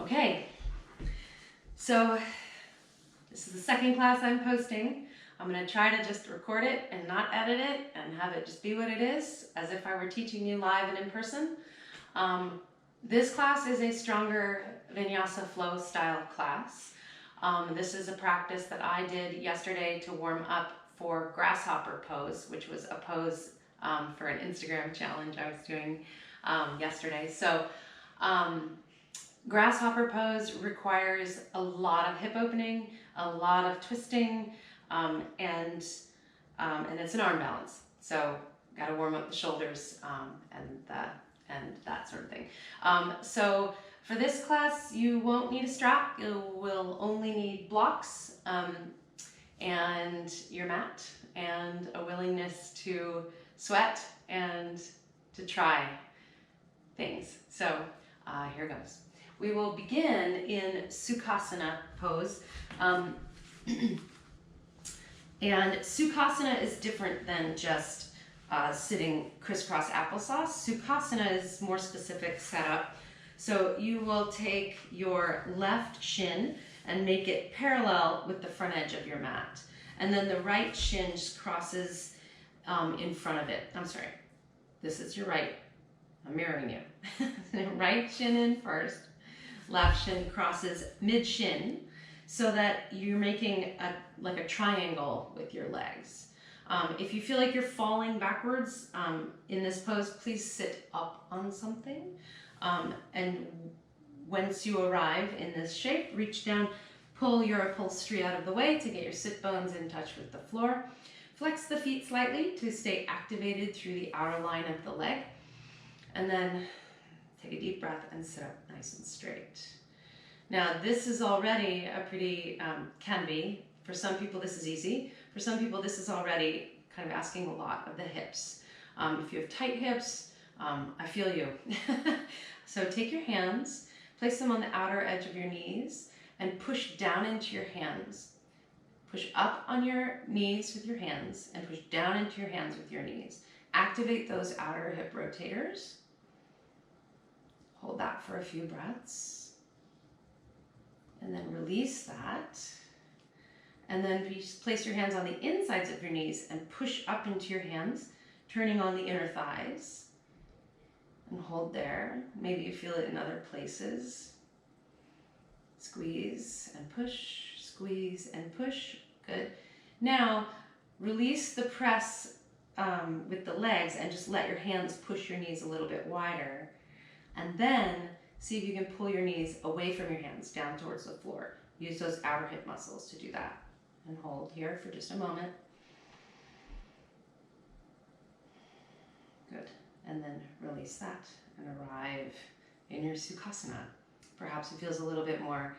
Okay, so this is the second class I'm posting. I'm going to try to just record it and not edit it and have it just be what it is, as if I were teaching you live and in person. This class is a stronger Vinyasa flow style class. This is a practice that I did yesterday to warm up for Grasshopper pose, which was a pose for an Instagram challenge I was doing yesterday. So Grasshopper pose requires a lot of hip opening, a lot of twisting, and it's an arm balance. So got to warm up the shoulders and that sort of thing. So for this class, you won't need a strap. You will only need blocks and your mat and a willingness to sweat and to try things. So here goes. We will begin in Sukhasana pose. And Sukhasana is different than just sitting crisscross applesauce. Sukhasana is more specific setup. So you will take your left shin and make it parallel with the front edge of your mat. And then the right shin just crosses in front of it. I'm sorry, this is your right. I'm mirroring you. Right shin in first, left shin crosses mid-shin so that you're making like a triangle with your legs. If you feel like you're falling backwards in this pose, please sit up on something. And once you arrive in this shape, reach down, pull your upholstery out of the way to get your sit bones in touch with the floor. Flex the feet slightly to stay activated through the outer line of the leg. And then take a deep breath and sit up nice and straight. Now this is already a pretty, can be, for some people this is easy. For some people this is already kind of asking a lot of the hips. If you have tight hips, I feel you. So take your hands, place them on the outer edge of your knees and push down into your hands. Push up on your knees with your hands and push down into your hands with your knees. Activate those outer hip rotators. Hold that for a few breaths. And then release that. And then place your hands on the insides of your knees and push up into your hands, turning on the inner thighs. And hold there. Maybe you feel it in other places. Squeeze and push, squeeze and push. Good. Now, release the press with the legs and just let your hands push your knees a little bit wider. And then see if you can pull your knees away from your hands down towards the floor. Use those outer hip muscles to do that. And hold here for just a moment. Good. And then release that and arrive in your Sukhasana. Perhaps it feels a little bit more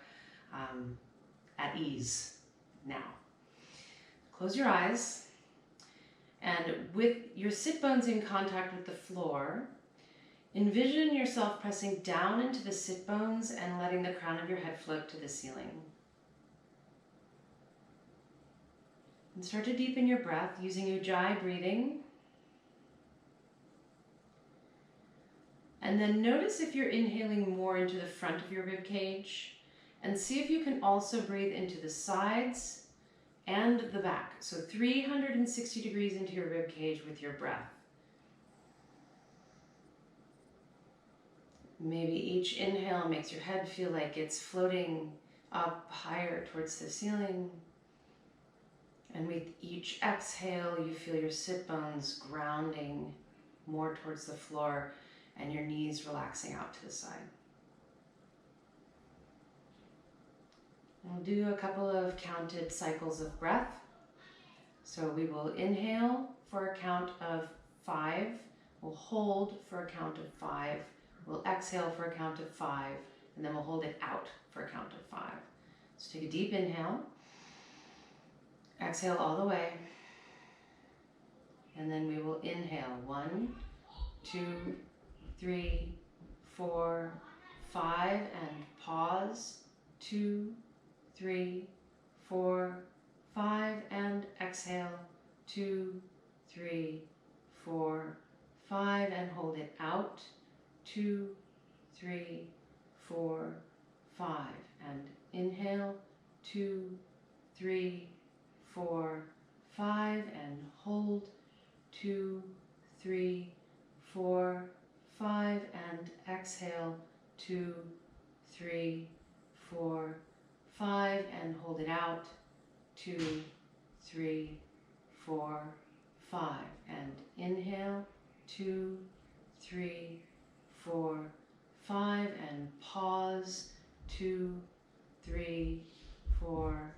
at ease now. Close your eyes, and with your sit bones in contact with the floor, envision yourself pressing down into the sit bones and letting the crown of your head float to the ceiling. And start to deepen your breath using Ujjayi breathing. And then notice if you're inhaling more into the front of your rib cage, and see if you can also breathe into the sides and the back. So 360 degrees into your rib cage with your breath. Maybe each inhale makes your head feel like it's floating up higher towards the ceiling. And with each exhale, you feel your sit bones grounding more towards the floor and your knees relaxing out to the side. And we'll do a couple of counted cycles of breath. So we will inhale for a count of 5. We'll hold for a count of 5. We'll exhale for a count of 5. And then we'll hold it out for a count of 5. So take a deep inhale. Exhale all the way. And then we will inhale 1, 2, 3, 4, 5, and pause. 2, 3, 4, 5, and exhale. 2, 3, 4, 5, and hold it out. 2, 3, 4, 5. And inhale, 2, 3, 4, 5. And hold, 2, 3, 4, 5. And exhale, 2, 3, 4, 5. And hold it out, 2, 3, 4, 5. And inhale, 2, 3, 4, 5. And pause, 2, 3, 4,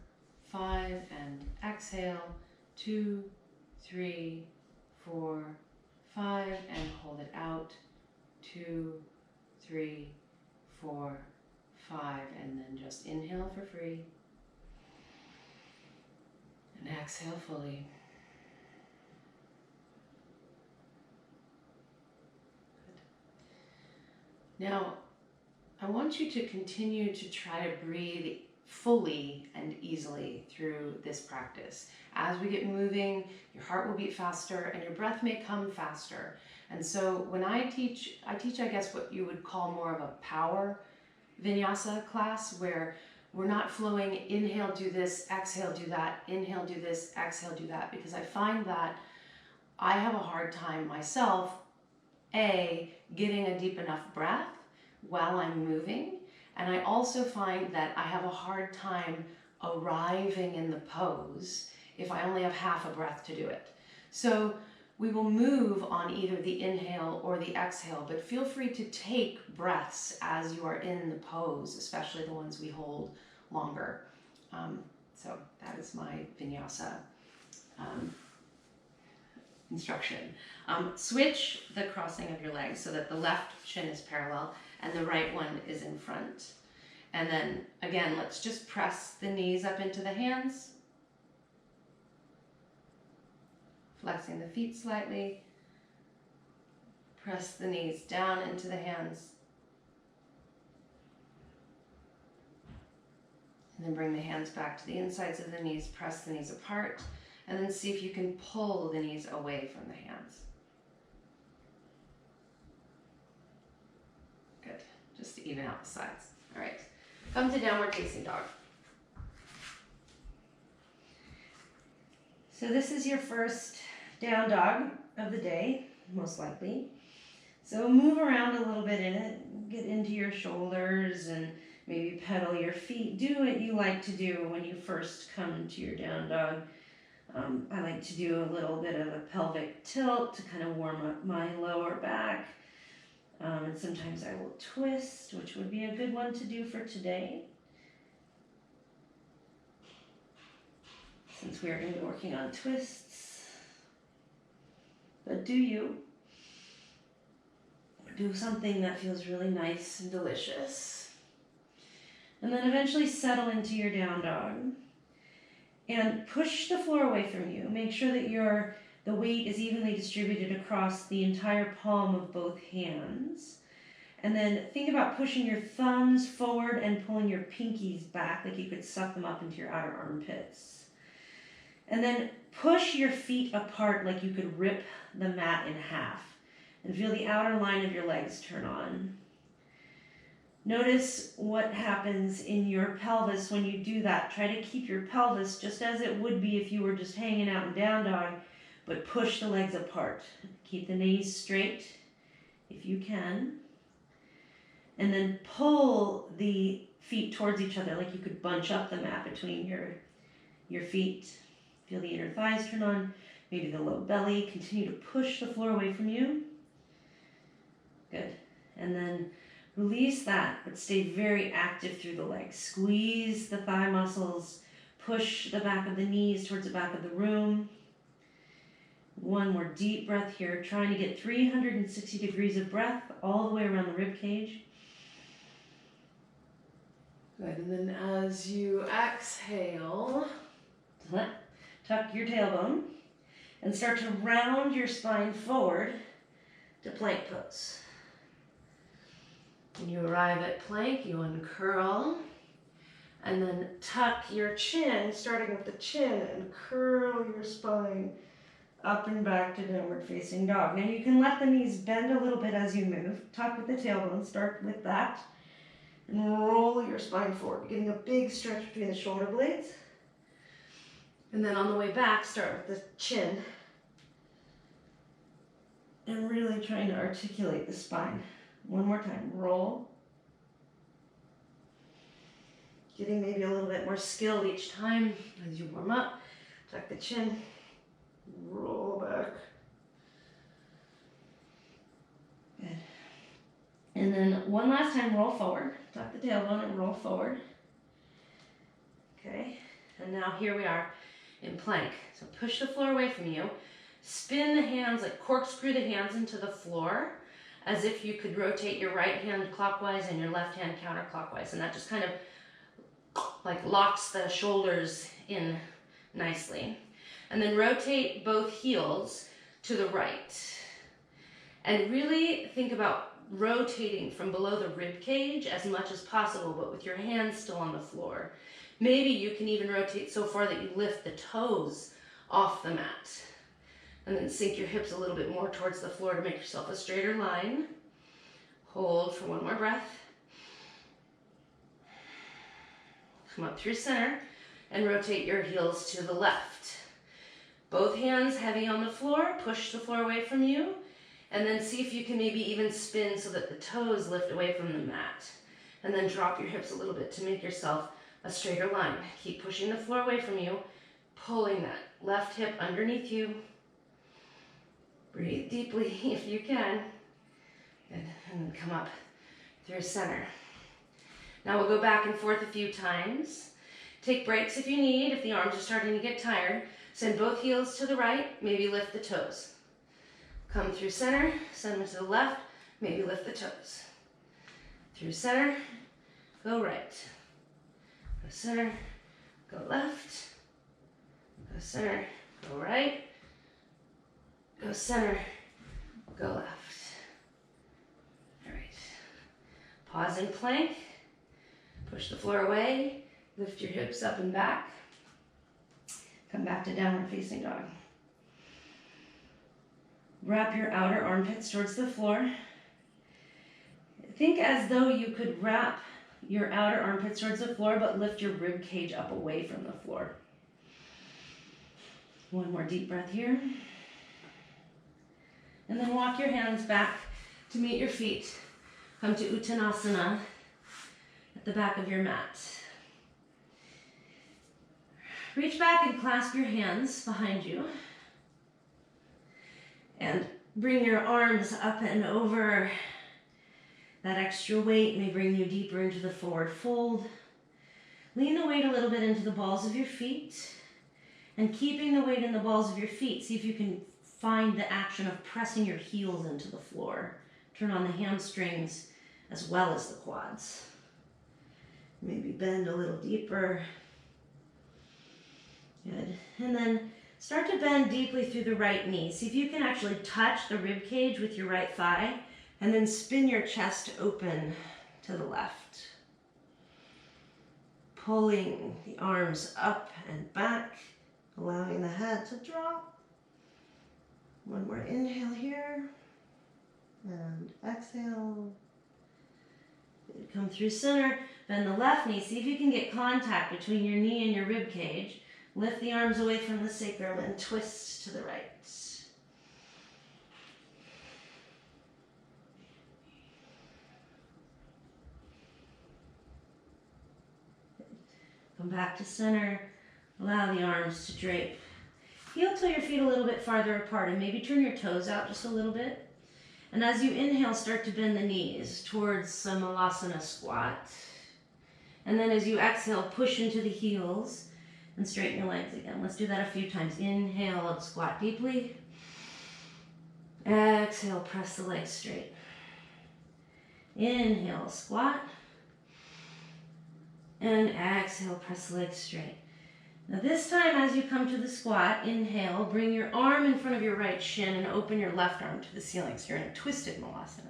5. And exhale, 2, 3, 4, 5. And hold it out, 2, 3, 4, 5. And then just inhale for free. And exhale fully. Good. Now, I want you to continue to try to breathe fully and easily through this practice. As we get moving, your heart will beat faster and your breath may come faster. And so when I teach, I guess what you would call more of a power vinyasa class, where we're not flowing, inhale, do this, exhale, do that, inhale, do this, exhale, do that, because I find that I have a hard time myself, getting a deep enough breath while I'm moving, and I also find that I have a hard time arriving in the pose if I only have half a breath to do it. So we will move on either the inhale or the exhale, but feel free to take breaths as you are in the pose, especially the ones we hold longer. So that is my vinyasa instruction. Switch the crossing of your legs so that the left shin is parallel and the right one is in front. And then again, let's just press the knees up into the hands. Flexing the feet slightly. Press the knees down into the hands. And then bring the hands back to the insides of the knees. Press the knees apart. And then see if you can pull the knees away from the hands. Good. Just to even out the sides. All right. Come to downward facing dog. So this is your first down dog of the day, most likely. So move around a little bit in it, get into your shoulders and maybe pedal your feet. Do what you like to do when you first come to your down dog. I like to do a little bit of a pelvic tilt to kind of warm up my lower back. And sometimes I will twist, which would be a good one to do for today, since we are going to be working on twists. But do you do something that feels really nice and delicious. And then eventually settle into your down dog. And push the floor away from you. Make sure that the weight is evenly distributed across the entire palm of both hands. And then think about pushing your thumbs forward and pulling your pinkies back, like you could suck them up into your outer armpits. And then push your feet apart like you could rip the mat in half. And feel the outer line of your legs turn on. Notice what happens in your pelvis when you do that. Try to keep your pelvis just as it would be if you were just hanging out in down dog, but push the legs apart. Keep the knees straight if you can. And then pull the feet towards each other like you could bunch up the mat between your feet. Feel the inner thighs turn on, maybe the low belly. Continue to push the floor away from you. Good. And then release that, but stay very active through the legs. Squeeze the thigh muscles. Push the back of the knees towards the back of the room. One more deep breath here, trying to get 360 degrees of breath all the way around the rib cage. Good, and then as you exhale, tuck your tailbone and start to round your spine forward to plank pose. When you arrive at plank, you uncurl and then tuck your chin, starting with the chin, and curl your spine up and back to downward facing dog. Now you can let the knees bend a little bit as you move. Tuck with the tailbone, start with that, and roll your spine forward, getting a big stretch between the shoulder blades. And then on the way back, start with the chin. And really trying to articulate the spine. One more time, roll. Getting maybe a little bit more skill each time as you warm up. Tuck the chin, roll back. Good. And then one last time, roll forward. Tuck the tailbone and roll forward. Okay, and now here we are in plank. So push the floor away from you. Spin the hands, like corkscrew the hands into the floor as if you could rotate your right hand clockwise and your left hand counterclockwise. And that just kind of like locks the shoulders in nicely. And then rotate both heels to the right. And really think about rotating from below the rib cage as much as possible, but with your hands still on the floor. Maybe you can even rotate so far that you lift the toes off the mat. And then sink your hips a little bit more towards the floor to make yourself a straighter line. Hold for one more breath. Come up through center and rotate your heels to the left. Both hands heavy on the floor, push the floor away from you, and then see if you can maybe even spin so that the toes lift away from the mat. And then drop your hips a little bit to make yourself a straighter line. Keep pushing the floor away from you, pulling that left hip underneath you. Breathe deeply if you can. Good. And then come up through center. Now we'll go back and forth a few times. Take breaks if you need, if the arms are starting to get tired. Send both heels to the right, maybe lift the toes. Come through center, send them to the left, maybe lift the toes. Through center, go right. Go center, go left. Go center, go right. Go center, go left. All right. Pause in plank. Push the floor away. Lift your hips up and back. Come back to downward facing dog. Wrap your outer armpits towards the floor. Think as though you could wrap your outer armpits towards the floor, but lift your rib cage up away from the floor. One more deep breath here. And then walk your hands back to meet your feet. Come to Uttanasana at the back of your mat. Reach back and clasp your hands behind you. And bring your arms up and over. That extra weight may bring you deeper into the forward fold. Lean the weight a little bit into the balls of your feet. And keeping the weight in the balls of your feet, see if you can find the action of pressing your heels into the floor. Turn on the hamstrings as well as the quads. Maybe bend a little deeper. Good. And then start to bend deeply through the right knee. See if you can actually touch the rib cage with your right thigh, and then spin your chest open to the left. Pulling the arms up and back, allowing the head to drop. One more inhale here, and exhale. Come through center, bend the left knee. See if you can get contact between your knee and your rib cage. Lift the arms away from the sacrum and twist to the right. Come back to center. Allow the arms to drape. Heel toe your feet a little bit farther apart and maybe turn your toes out just a little bit. And as you inhale, start to bend the knees towards Samalasana squat. And then as you exhale, push into the heels and straighten your legs again. Let's do that a few times. Inhale, squat deeply. Exhale, press the legs straight. Inhale, squat. And exhale, press the legs straight. Now this time as you come to the squat, inhale, bring your arm in front of your right shin and open your left arm to the ceiling. So you're in a twisted malasana.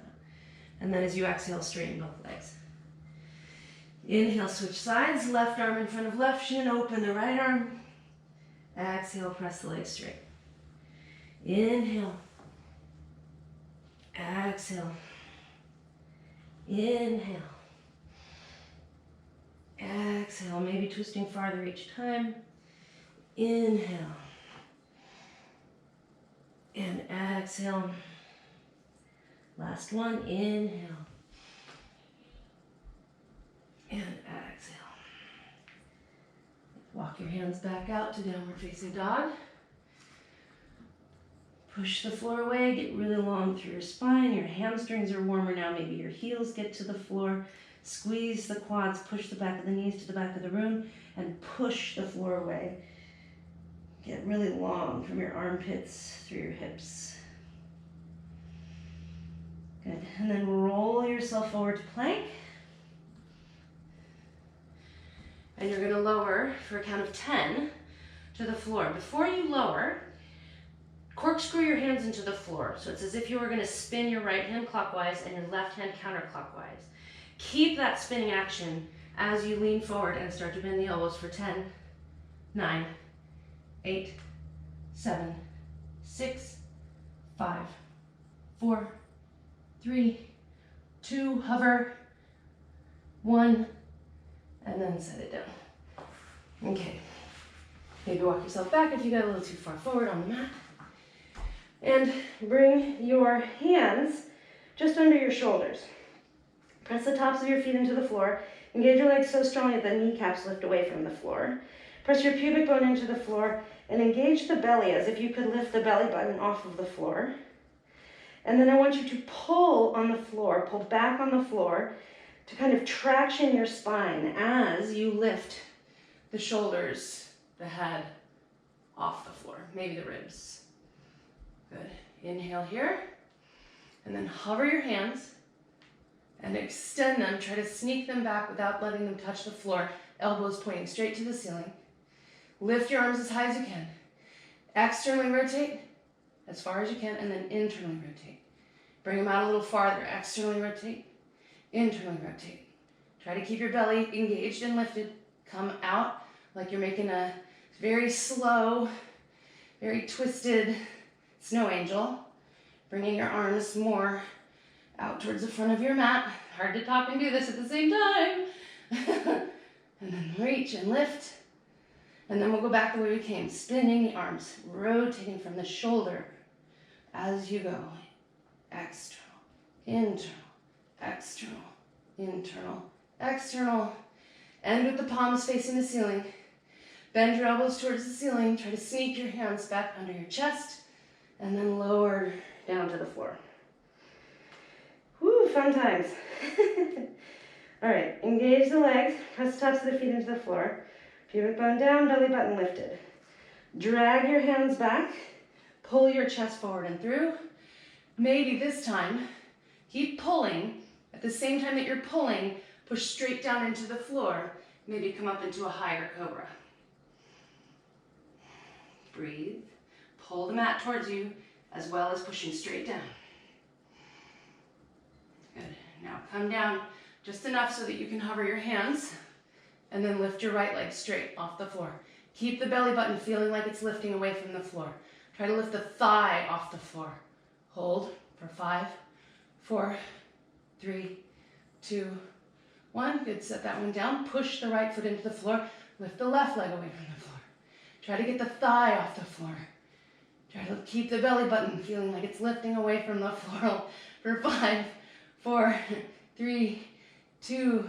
And then as you exhale, straighten both legs. Inhale, switch sides, left arm in front of left shin, open the right arm. Exhale, press the legs straight. Inhale. Exhale. Inhale. exhale, maybe twisting farther each time. Inhale. And exhale. Last one, inhale. And exhale. Walk your hands back out to downward facing dog. Push the floor away, get really long through your spine. Your hamstrings are warmer now. Maybe your heels get to the floor. Squeeze the quads, push the back of the knees to the back of the room, and push the floor away. Get really long from your armpits through your hips. Good. And then roll yourself forward to plank. And you're going to lower for a count of 10 to the floor. Before you lower, corkscrew your hands into the floor. So it's as if you were going to spin your right hand clockwise and your left hand counterclockwise. Keep that spinning action as you lean forward and start to bend the elbows for 10, 9, 8, 7, 6, 5, 4, 3, 2, hover, 1, and then set it down. Okay. Maybe walk yourself back if you got a little too far forward on the mat. And bring your hands just under your shoulders. Press the tops of your feet into the floor. Engage your legs so strongly that the kneecaps lift away from the floor. Press your pubic bone into the floor and engage the belly as if you could lift the belly button off of the floor. And then I want you to pull on the floor, pull back on the floor to kind of traction your spine as you lift the shoulders, the head off the floor, maybe the ribs. Good. Inhale here, and then hover your hands and extend them. Try to sneak them back without letting them touch the floor. Elbows pointing straight to the ceiling. Lift your arms as high as you can. Externally rotate as far as you can, and then internally rotate. Bring them out a little farther. Externally rotate, internally rotate. Try to keep your belly engaged and lifted. Come out like you're making a very slow, very twisted snow angel. Bringing your arms more out towards the front of your mat. Hard to talk and do this at the same time. And then reach and lift. And then we'll go back the way we came. Spinning the arms, rotating from the shoulder as you go. External, internal, external, internal, external. End with the palms facing the ceiling. Bend your elbows towards the ceiling. Try to sneak your hands back under your chest. And then lower down to the floor. Woo, fun times. All right, engage the legs. Press the tops of the feet into the floor. Pubic bone down, belly button lifted. Drag your hands back. Pull your chest forward and through. Maybe this time, keep pulling. At the same time that you're pulling, push straight down into the floor. Maybe come up into a higher cobra. Breathe. Pull the mat towards you, as well as pushing straight down. Good. Now come down just enough so that you can hover your hands, and then lift your right leg straight off the floor. Keep the belly button feeling like it's lifting away from the floor. Try to lift the thigh off the floor. Hold for 5, 4, 3, 2, 1. Good, set that one down. Push the right foot into the floor. Lift the left leg away from the floor. Try to get the thigh off the floor. Try to keep the belly button feeling like it's lifting away from the floor for 5, 4, 3, 2,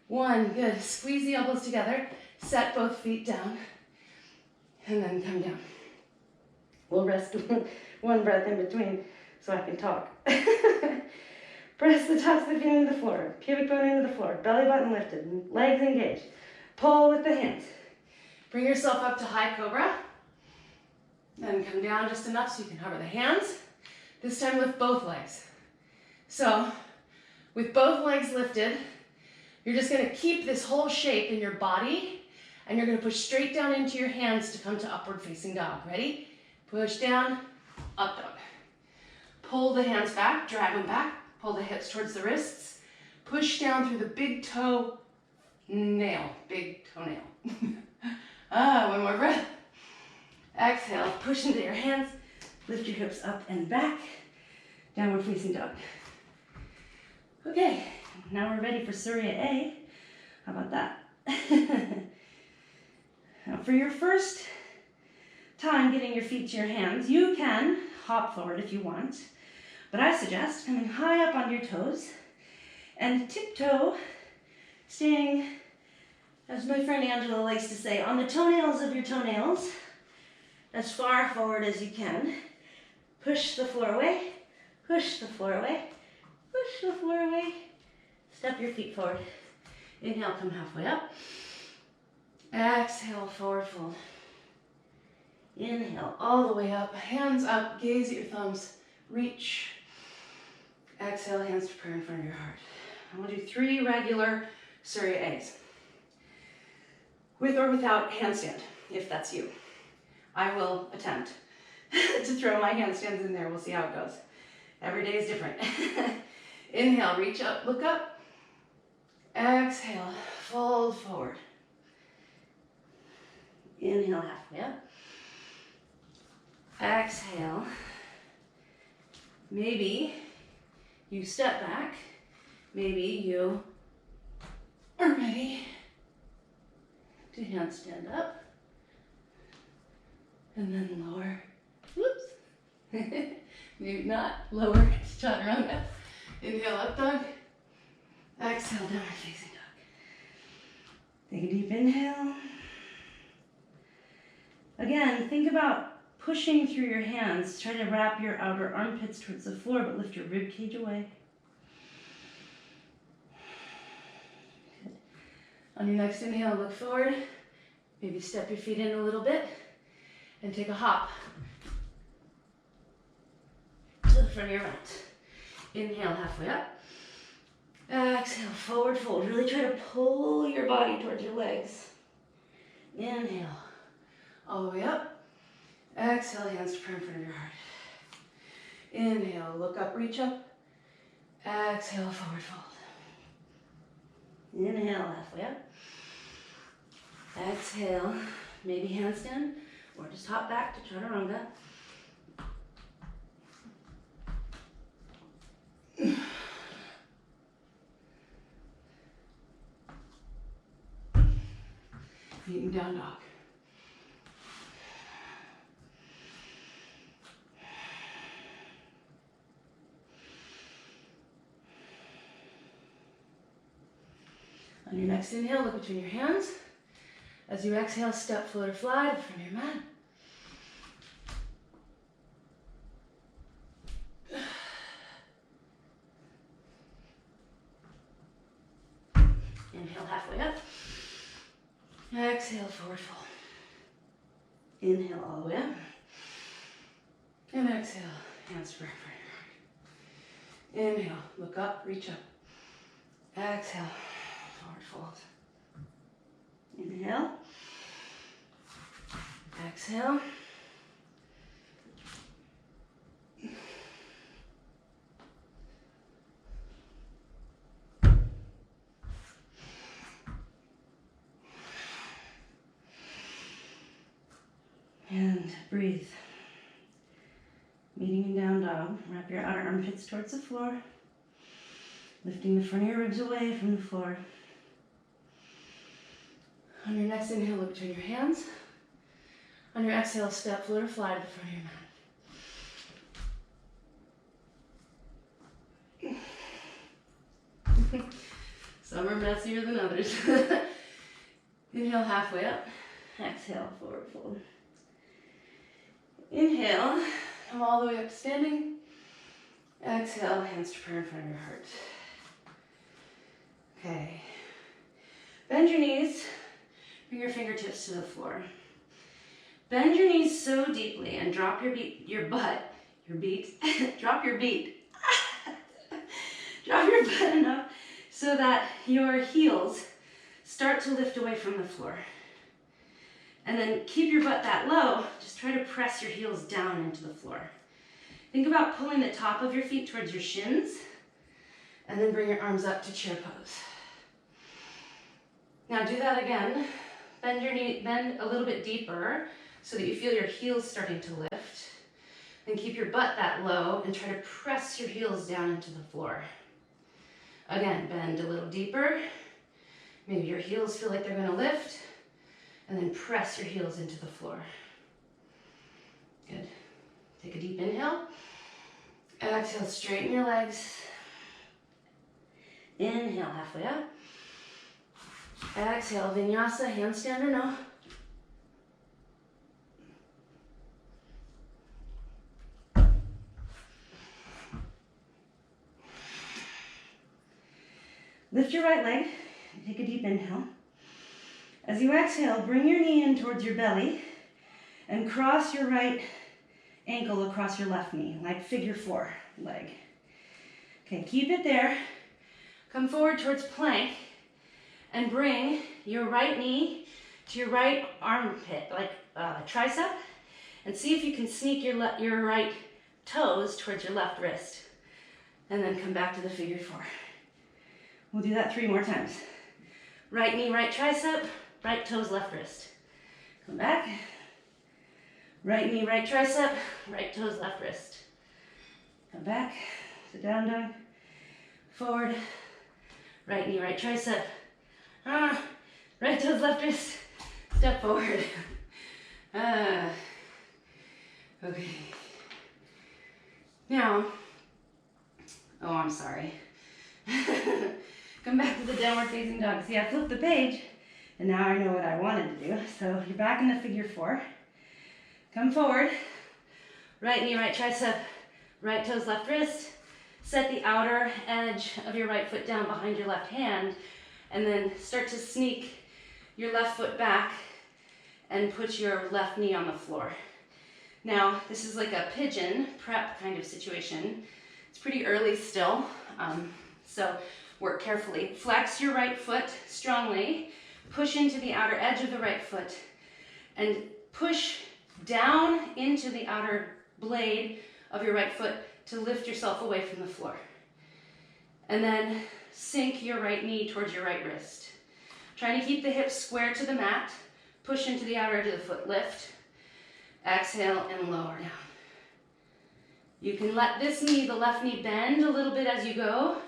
1. Good. Squeeze the elbows together. Set both feet down. And then come down. We'll rest one breath in between so I can talk. Press the tops of the feet into the floor. Pubic bone into the floor. Belly button lifted. Legs engaged. Pull with the hands. Bring yourself up to high cobra. Then come down just enough so you can hover the hands. This time lift both legs. So with both legs lifted, you're just going to keep this whole shape in your body, and you're going to push straight down into your hands to come to upward facing dog. Ready? Push down, up dog. Pull the hands back, drag them back, pull the hips towards the wrists, push down through the big toe nail, big toenail. One more breath. Exhale, push into your hands, lift your hips up and back, downward facing dog. Okay, now we're ready for Surya A. How about that? Now for your first time getting your feet to your hands, you can hop forward if you want, but I suggest coming high up on your toes and tiptoe, staying, as my friend Angela likes to say, on the toenails of your toenails, as far forward as you can. Push the floor away, push the floor away, push the floor away. Step your feet forward. Inhale, come halfway up. Exhale, forward fold. Inhale, all the way up. Hands up, gaze at your thumbs. Reach. Exhale, hands to prayer in front of your heart. I'm going to do 3 regular Surya A's. With or without handstand, if that's you. I will attempt to throw my handstands in there. We'll see how it goes. Every day is different. Inhale, reach up, look up. Exhale, fold forward. Inhale, halfway up. Exhale. Maybe you step back. Maybe you are ready to handstand up. And then lower. Whoops. Maybe not. Lower to chaturanga. Inhale, up dog. Exhale, downward facing dog. Take a deep inhale. Again, think about pushing through your hands. Try to wrap your outer armpits towards the floor, but lift your rib cage away. Good. On your next inhale, look forward. Maybe step your feet in a little bit and take a hop to the front of your mat. Inhale, halfway up. Exhale, forward fold. Really try to pull your body towards your legs. Inhale, all the way up. Exhale, hands to prayer in front of your heart. Inhale, look up, reach up. Exhale, forward fold. Inhale, halfway up. Exhale, maybe handstand or just hop back to chaturanga. Feet in down dog. On your next inhale, look between your hands. As you exhale, step, float, or fly to the front of your mat. Inhale, halfway up. Exhale, forward fold. Inhale, all the way up. And exhale, hands to prayer in front of your heart. Inhale, look up, reach up. Exhale, forward fold. Inhale. Exhale. And breathe. Meeting in down dog. Wrap your outer armpits towards the floor. Lifting the front of your ribs away from the floor. On your next inhale, look between your hands. On your exhale, step, float, or fly to the front of your mat. Some are messier than others. Inhale, halfway up. Exhale, forward fold. Inhale, come all the way up to standing. Exhale, hands to prayer in front of your heart. Okay. Bend your knees. Bring your fingertips to the floor. Bend your knees so deeply and drop your beat, your butt, your beat, drop your beat. Drop your butt enough so that your heels start to lift away from the floor. And then keep your butt that low. Just try to press your heels down into the floor. Think about pulling the top of your feet towards your shins and then bring your arms up to chair pose. Now do that again. Bend your knee, bend a little bit deeper so that you feel your heels starting to lift. Then keep your butt that low and try to press your heels down into the floor. Again, bend a little deeper. Maybe your heels feel like they're gonna lift, and then press your heels into the floor. Good. Take a deep inhale. Exhale, straighten your legs. Inhale, halfway up. Exhale, Vinyasa, handstand or no. Lift your right leg, take a deep inhale. As you exhale, bring your knee in towards your belly and cross your right ankle across your left knee, like figure 4 leg. Okay, keep it there. Come forward towards plank and bring your right knee to your right armpit, like tricep, and see if you can sneak your right toes towards your left wrist. And then come back to the figure 4. We'll do that 3 more times. Right knee, right tricep, right toes, left wrist. Come back. Right knee, right tricep, right toes, left wrist. Come back, sit down dog. Forward, right knee, right tricep. Right toes, left wrist. Step forward. Okay. Now, oh, I'm sorry. Come back to the downward facing dog. See, I flipped the page, and now I know what I wanted to do. So you're back in the figure 4. Come forward. Right knee, right tricep, right toes, left wrist. Set the outer edge of your right foot down behind your left hand, and then start to sneak your left foot back and put your left knee on the floor. Now, this is like a pigeon prep kind of situation. It's pretty early still, so work carefully. Flex your right foot strongly, push into the outer edge of the right foot, and push down into the outer blade of your right foot to lift yourself away from the floor. And then sink your right knee towards your right wrist. Trying to keep the hips square to the mat. Push into the outer edge of the foot, lift. Exhale and lower down. You can let this knee, the left knee, bend a little bit as you go,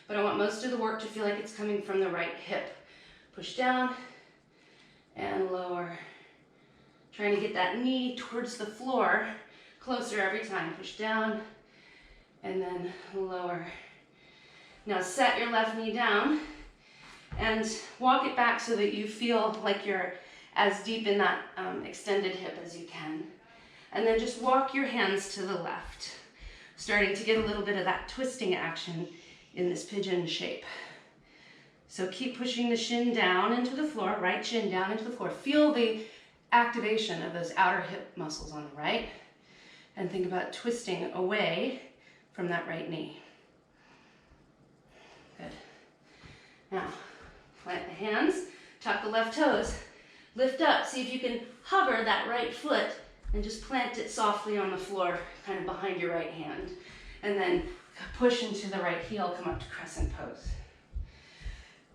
but I want most of the work to feel like it's coming from the right hip. Push down and lower. Trying to get that knee towards the floor, closer every time. Push down and then lower. Now set your left knee down and walk it back so that you feel like you're as deep in that extended hip as you can. And then just walk your hands to the left, starting to get a little bit of that twisting action in this pigeon shape. So keep pushing the shin down into the floor, right shin down into the floor. Feel the activation of those outer hip muscles on the right, and think about twisting away from that right knee. Good. Now, plant the hands, tuck the left toes, lift up. See if you can hover that right foot and just plant it softly on the floor, kind of behind your right hand. And then push into the right heel, come up to crescent pose.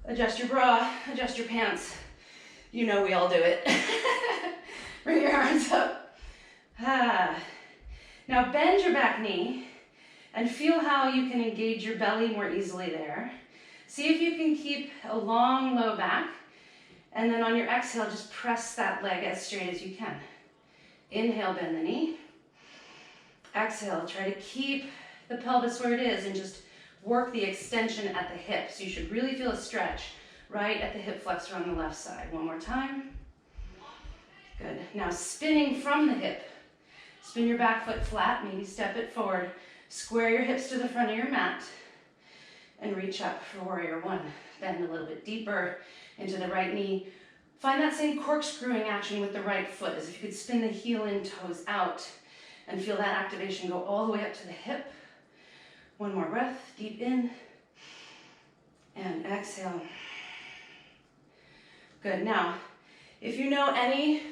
Adjust your bra, adjust your pants. You know we all do it. Bring your arms up. Now bend your back knee and feel how you can engage your belly more easily there. See if you can keep a long, low back. And then on your exhale, just press that leg as straight as you can. Inhale, bend the knee. Exhale, try to keep the pelvis where it is and just work the extension at the hips. You should really feel a stretch right at the hip flexor on the left side. One more time. Good. Now spinning from the hip. Spin your back foot flat, maybe step it forward. Square your hips to the front of your mat and reach up for warrior 1. Bend a little bit deeper into the right knee. Find that same corkscrewing action with the right foot, as if you could spin the heel and toes out and feel that activation go all the way up to the hip. One more breath, deep in and exhale. Good. Now, if you know any,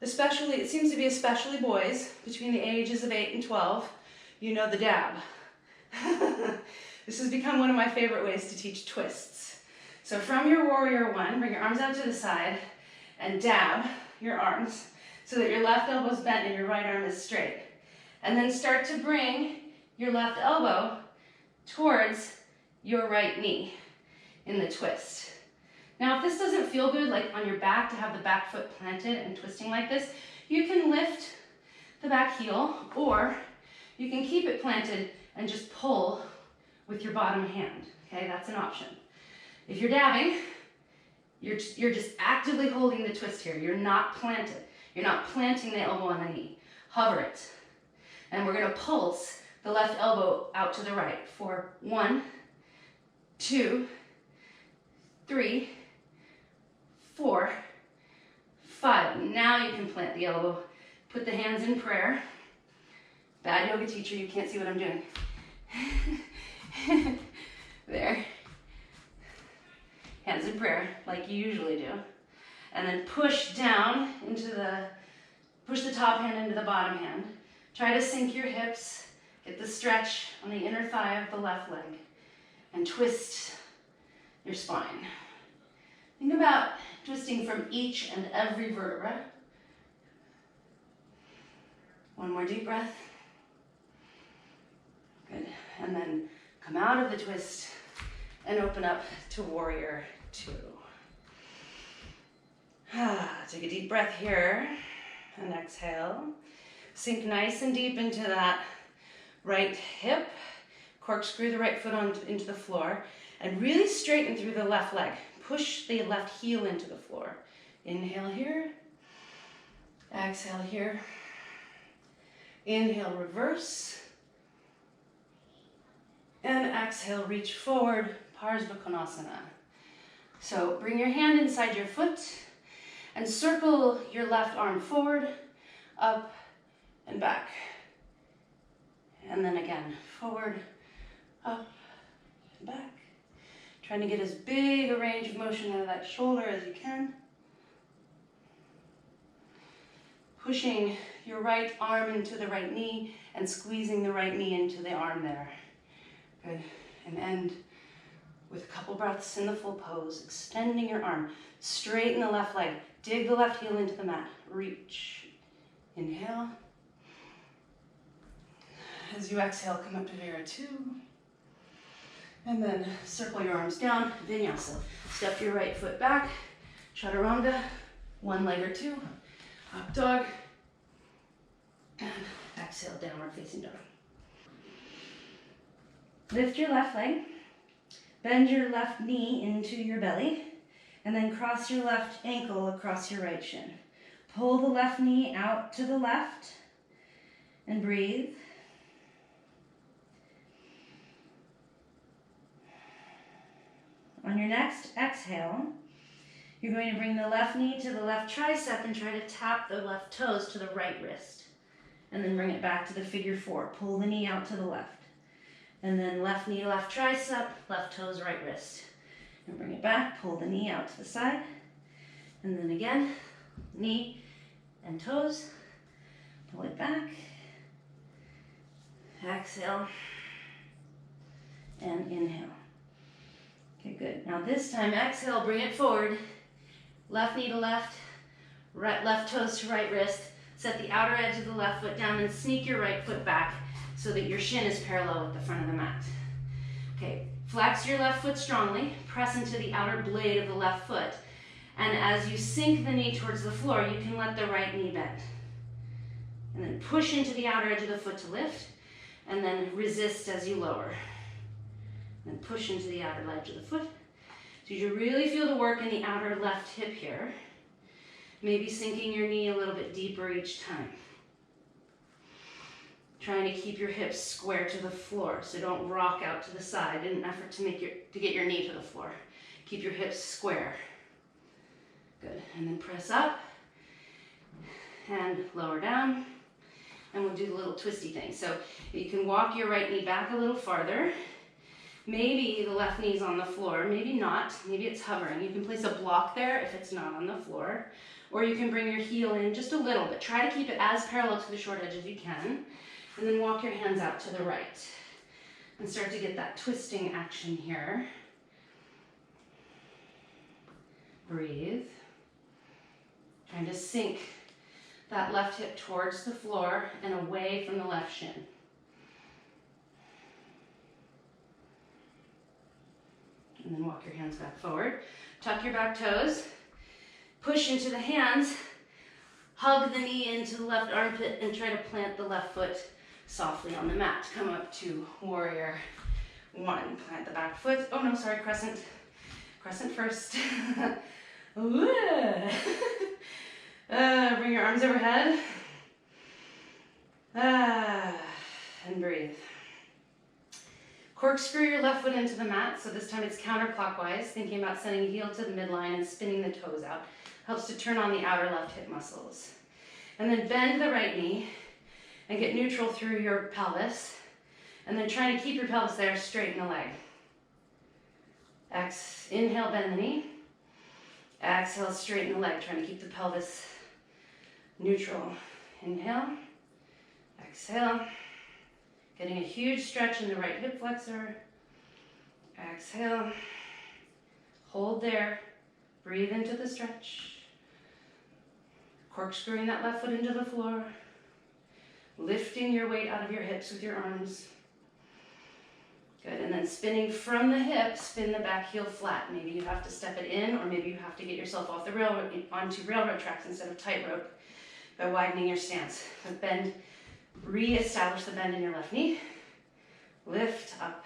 especially, it seems to be especially boys between the ages of 8 and 12, you know the dab. This has become one of my favorite ways to teach twists. So from your warrior 1, bring your arms out to the side and dab your arms so that your left elbow is bent and your right arm is straight. And then start to bring your left elbow towards your right knee in the twist. Now, if this doesn't feel good, like on your back, to have the back foot planted and twisting like this, you can lift the back heel, or you can keep it planted and just pull with your bottom hand. Okay, that's an option. If you're dabbing, you're just actively holding the twist here. You're not planted. You're not planting the elbow on the knee. Hover it. And we're gonna pulse the left elbow out to the right for 1, 2, 3, 4, 5. Now you can plant the elbow. Put the hands in prayer. Bad yoga teacher, you can't see what I'm doing. There. Hands in prayer, like you usually do. And then push down push the top hand into the bottom hand. Try to sink your hips, get the stretch on the inner thigh of the left leg, and twist your spine. Think about twisting from each and every vertebra. One more deep breath. Good. And then come out of the twist and open up to warrior 2. Take a deep breath here and exhale. Sink nice and deep into that right hip. Corkscrew the right foot into the floor and really straighten through the left leg. Push the left heel into the floor. Inhale here. Exhale here. Inhale, reverse. And exhale, reach forward, Parsva Konasana. So bring your hand inside your foot and circle your left arm forward, up, and back. And then again, forward, up, and back. Trying to get as big a range of motion out of that shoulder as you can. Pushing your right arm into the right knee and squeezing the right knee into the arm there. Good. And end with a couple breaths in the full pose, extending your arm. Straighten the left leg. Dig the left heel into the mat. Reach. Inhale. As you exhale, come up to Vira 2. And then circle your arms down, Vinyasa. Step your right foot back, Chaturanga, one leg or two, up dog, and exhale, downward facing dog. Lift your left leg, bend your left knee into your belly, and then cross your left ankle across your right shin. Pull the left knee out to the left, and breathe. On your next exhale, you're going to bring the left knee to the left tricep and try to tap the left toes to the right wrist. And then bring it back to the figure 4. Pull the knee out to the left. And then left knee, left tricep, left toes, right wrist. And bring it back, pull the knee out to the side. And then again, knee and toes. Pull it back. Exhale. And inhale. Okay, good. Now this time, exhale, bring it forward. Left knee to left, right, left toes to right wrist. Set the outer edge of the left foot down and sneak your right foot back so that your shin is parallel with the front of the mat. Okay, flex your left foot strongly. Press into the outer blade of the left foot. And as you sink the knee towards the floor, you can let the right knee bend. And then push into the outer edge of the foot to lift. And then resist as you lower. And push into the outer edge of the foot. So you really feel the work in the outer left hip here. Maybe sinking your knee a little bit deeper each time. Trying to keep your hips square to the floor, so don't rock out to the side in an effort to get your knee to the floor. Keep your hips square. Good. And then press up and lower down. And we'll do the little twisty thing. So you can walk your right knee back a little farther. Maybe the left knee's on the floor, maybe not, maybe it's hovering. You can place a block there if it's not on the floor, or you can bring your heel in just a little bit. Try to keep it as parallel to the short edge as you can, and then walk your hands out to the right. And start to get that twisting action here. Breathe. Trying to sink that left hip towards the floor and away from the left shin. And then walk your hands back forward. Tuck your back toes. Push into the hands. Hug the knee into the left armpit and try to plant the left foot softly on the mat. Come up to warrior one. Plant the back foot. Oh no, sorry, crescent. Crescent first. Bring your arms overhead. And breathe. Corkscrew your left foot into the mat, so this time it's counterclockwise, thinking about sending heel to the midline and spinning the toes out. Helps to turn on the outer left hip muscles. And then bend the right knee and get neutral through your pelvis. And then try to keep your pelvis there, straighten the leg. Inhale, bend the knee. Exhale, straighten the leg, trying to keep the pelvis neutral. Inhale, exhale. Getting a huge stretch in the right hip flexor. Exhale. Hold there. Breathe into the stretch. Corkscrewing that left foot into the floor. Lifting your weight out of your hips with your arms. Good, and then spinning from the hip, spin the back heel flat. Maybe you have to step it in, or maybe you have to get yourself off the railroad, onto railroad tracks instead of tightrope by widening your stance. But bend, re-establish the bend in your left knee. Lift up.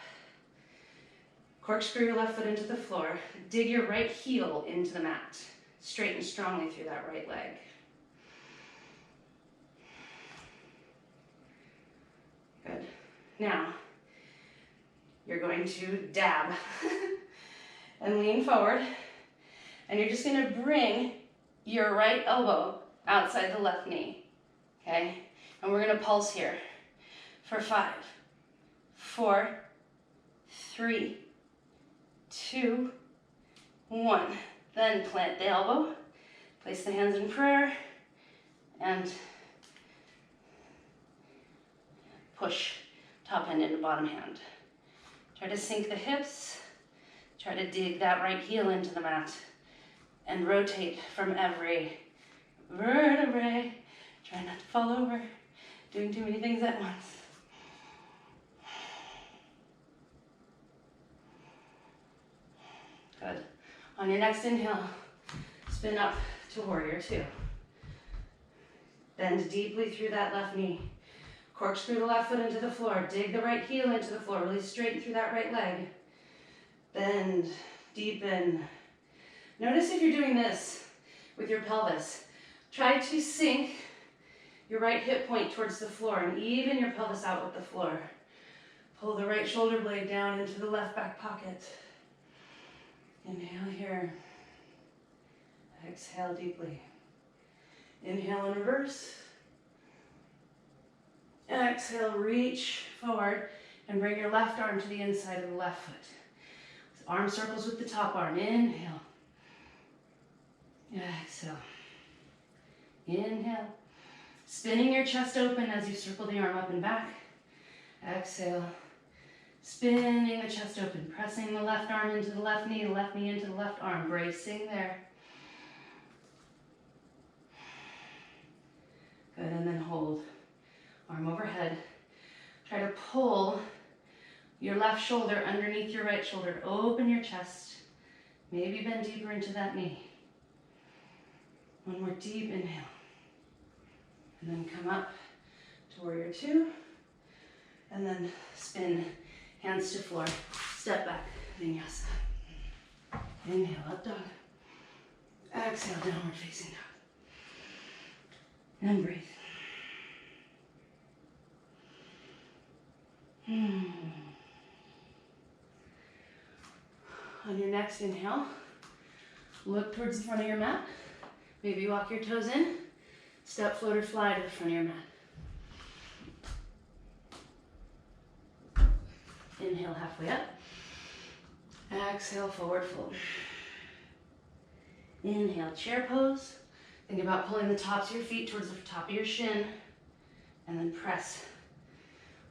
Corkscrew your left foot into the floor. Dig your right heel into the mat. Straighten strongly through that right leg. Good. Now, you're going to dab and lean forward, and you're just going to bring your right elbow outside the left knee, okay? And we're going to pulse here for 5, 4, 3, 2, 1. Then plant the elbow, place the hands in prayer, and push top hand into bottom hand. Try to sink the hips, try to dig that right heel into the mat, and rotate from every vertebrae. Try not to fall over, doing too many things at once. Good. On your next inhale, spin up to warrior two. Bend deeply through that left knee. Corkscrew the left foot into the floor. Dig the right heel into the floor. Really straighten through that right leg. Bend, deepen. Notice if you're doing this with your pelvis. Try to sink your right hip point towards the floor and even your pelvis out with the floor. Pull the right shoulder blade down into the left back pocket. Inhale here. Exhale deeply. Inhale in reverse. Exhale, reach forward and bring your left arm to the inside of the left foot. Arm circles with the top arm. Inhale. Exhale. Inhale. Spinning your chest open as you circle the arm up and back. Exhale. Spinning the chest open, pressing the left arm into the left knee into the left arm, bracing there. Good, and then hold. Arm overhead. Try to pull your left shoulder underneath your right shoulder. Open your chest. Maybe bend deeper into that knee. One more deep inhale. And then come up to warrior two. And then spin hands to floor. Step back, Vinyasa. Inhale, up dog. Exhale, downward facing dog. And breathe. On your next inhale, look towards the front of your mat. Maybe walk your toes in. Step, float, or fly to the front of your mat. Inhale halfway up. Exhale, forward fold. Inhale, chair pose. Think about pulling the tops of your feet towards the top of your shin. And then press.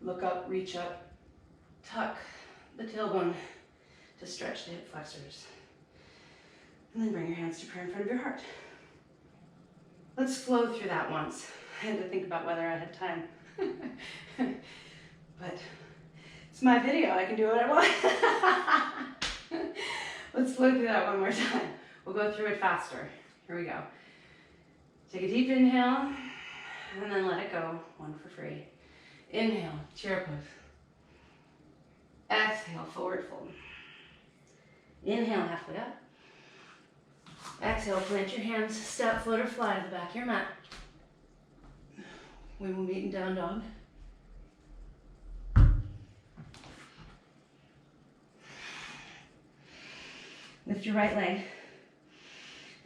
Look up, reach up. Tuck the tailbone to stretch the hip flexors. And then bring your hands to prayer in front of your heart. Let's flow through that once. I had to think about whether I had time. But it's my video, I can do what I want. Let's flow through that one more time. We'll go through it faster. Here we go. Take a deep inhale, and then let it go, one for free. Inhale, chair pose. Exhale, forward fold. Inhale, halfway up. Exhale, plant your hands, step, float, or fly to the back of your mat. We will meet in down dog. Lift your right leg.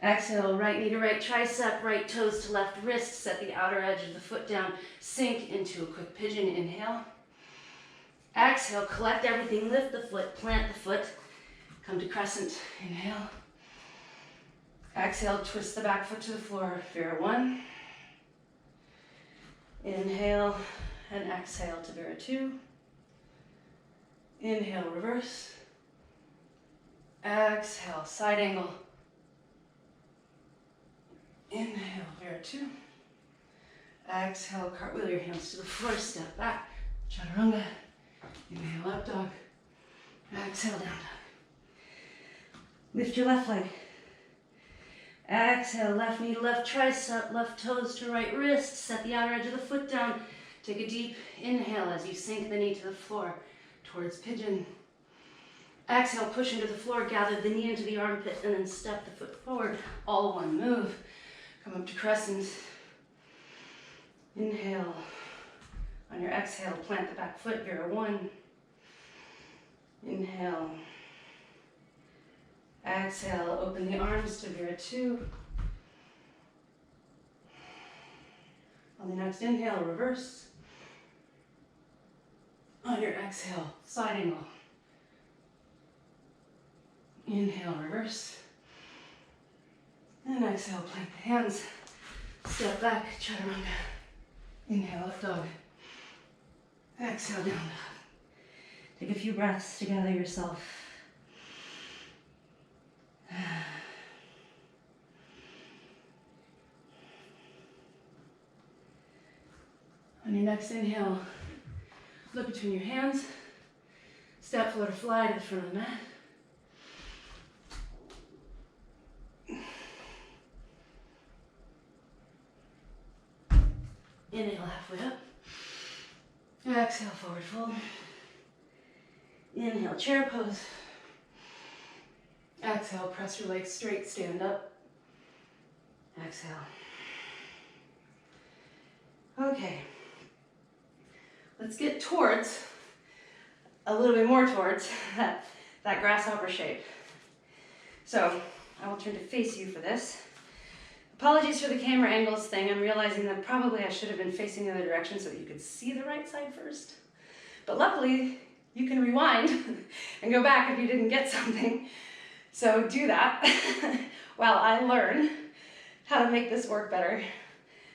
Exhale, right knee to right tricep, right toes to left wrist. Set the outer edge of the foot down. Sink into a quick pigeon. Inhale. Exhale, collect everything. Lift the foot, plant the foot. Come to crescent. Inhale. Exhale, twist the back foot to the floor. Vera 1. Inhale and exhale to Vera 2. Inhale, reverse. Exhale, side angle. Inhale, Vera 2. Exhale, cartwheel your hands to the floor, step back. Chaturanga. Inhale, up dog. Exhale, down dog. Lift your left leg. Exhale, left knee to left tricep, left toes to right wrist. Set the outer edge of the foot down. Take a deep inhale as you sink the knee to the floor towards pigeon. Exhale, push into the floor, gather the knee into the armpit, and then step the foot forward. All one move. Come up to crescent. Inhale. On your exhale, plant the back foot, Vera 1. Inhale. Exhale, open the arms to Vera 2. On the next inhale, reverse. On your exhale, side angle. Inhale, reverse. And exhale, plant the hands. Step back, chaturanga. Inhale, up dog. Exhale, down dog. Take a few breaths to gather yourself. On your next inhale, look between your hands. Step, float, or fly to the front of the mat. Inhale, halfway up. Exhale, forward fold. Inhale, chair pose. Exhale, press your legs straight, stand up. Exhale. Okay. Let's get towards, a little bit more towards that grasshopper shape. So, I will turn to face you for this. Apologies for the camera angles thing. I'm realizing that probably I should have been facing the other direction so that you could see the right side first. But luckily, you can rewind and go back if you didn't get something. So do that while I learn how to make this work better.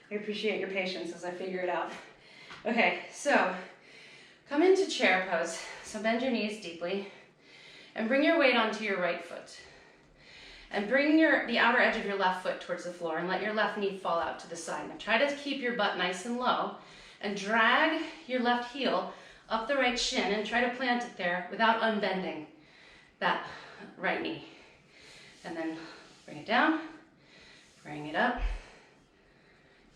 I appreciate your patience as I figure it out. Okay, so come into chair pose. So bend your knees deeply and bring your weight onto your right foot. And bring the outer edge of your left foot towards the floor and let your left knee fall out to the side. Now try to keep your butt nice and low and drag your left heel up the right shin and try to plant it there without unbending that right knee. And then bring it down, bring it up,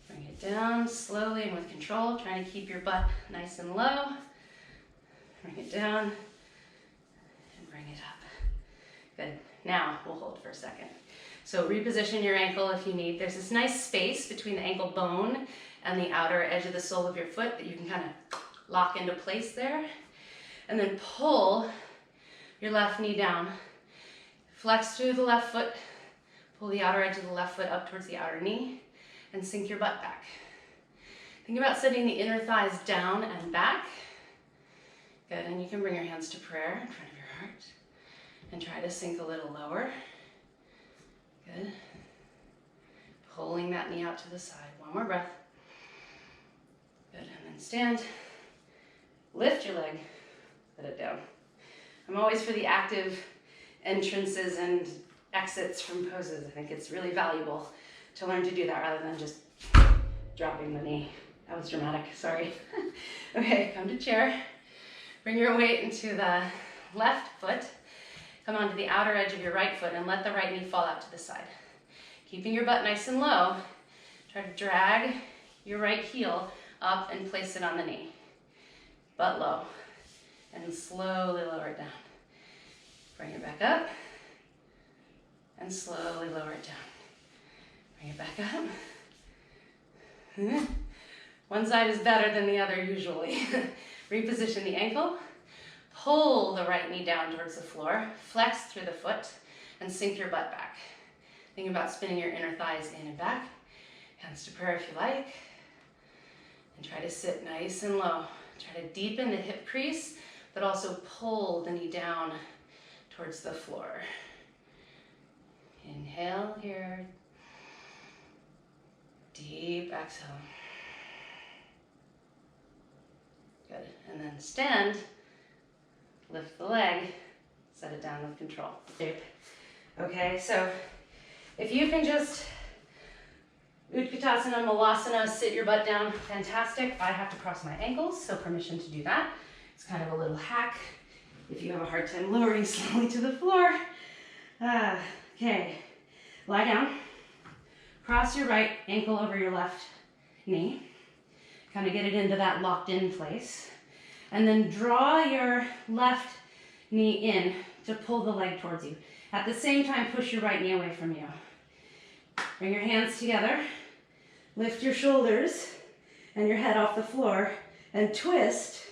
bring it down slowly and with control, trying to keep your butt nice and low. Bring it down and bring it up. Good. Now we'll hold for a second. So reposition your ankle if you need. There's this nice space between the ankle bone and the outer edge of the sole of your foot that you can kind of lock into place there. And then pull your left knee down. Flex through the left foot. Pull the outer edge of the left foot up towards the outer knee and sink your butt back. Think about sitting the inner thighs down and back. Good, and you can bring your hands to prayer in front of your heart. And try to sink a little lower. Good. Pulling that knee out to the side. One more breath. Good, and then stand. Lift your leg. Let it down. I'm always for the active entrances and exits from poses. I think it's really valuable to learn to do that rather than just dropping the knee. That was dramatic, sorry. Okay, come to chair. Bring your weight into the left foot. come onto the outer edge of your right foot and let the right knee fall out to the side. Keeping your butt nice and low, try to drag your right heel up and place it on the knee. Butt low. And slowly lower it down. Bring it back up. And slowly lower it down. Bring it back up. One side is better than the other usually. Reposition the ankle. Pull the right knee down towards the floor. Flex through the foot and sink your butt back. Think about spinning your inner thighs in and back. Hands to prayer if you like. And try to sit nice and low. Try to deepen the hip crease, but also pull the knee down towards the floor. Inhale here. Deep exhale. Good. And then stand. Lift the leg. Set it down with control. Okay, so if you can just Utkatasana, Malasana, sit your butt down, fantastic. I have to cross my ankles, so permission to do that. It's kind of a little hack if you have a hard time lowering slowly to the floor. Okay, lie down. Cross your right ankle over your left knee. Kind of get it into that locked in place. And then draw your left knee in to pull the leg towards you. At the same time, push your right knee away from you. Bring your hands together, lift your shoulders and your head off the floor, and twist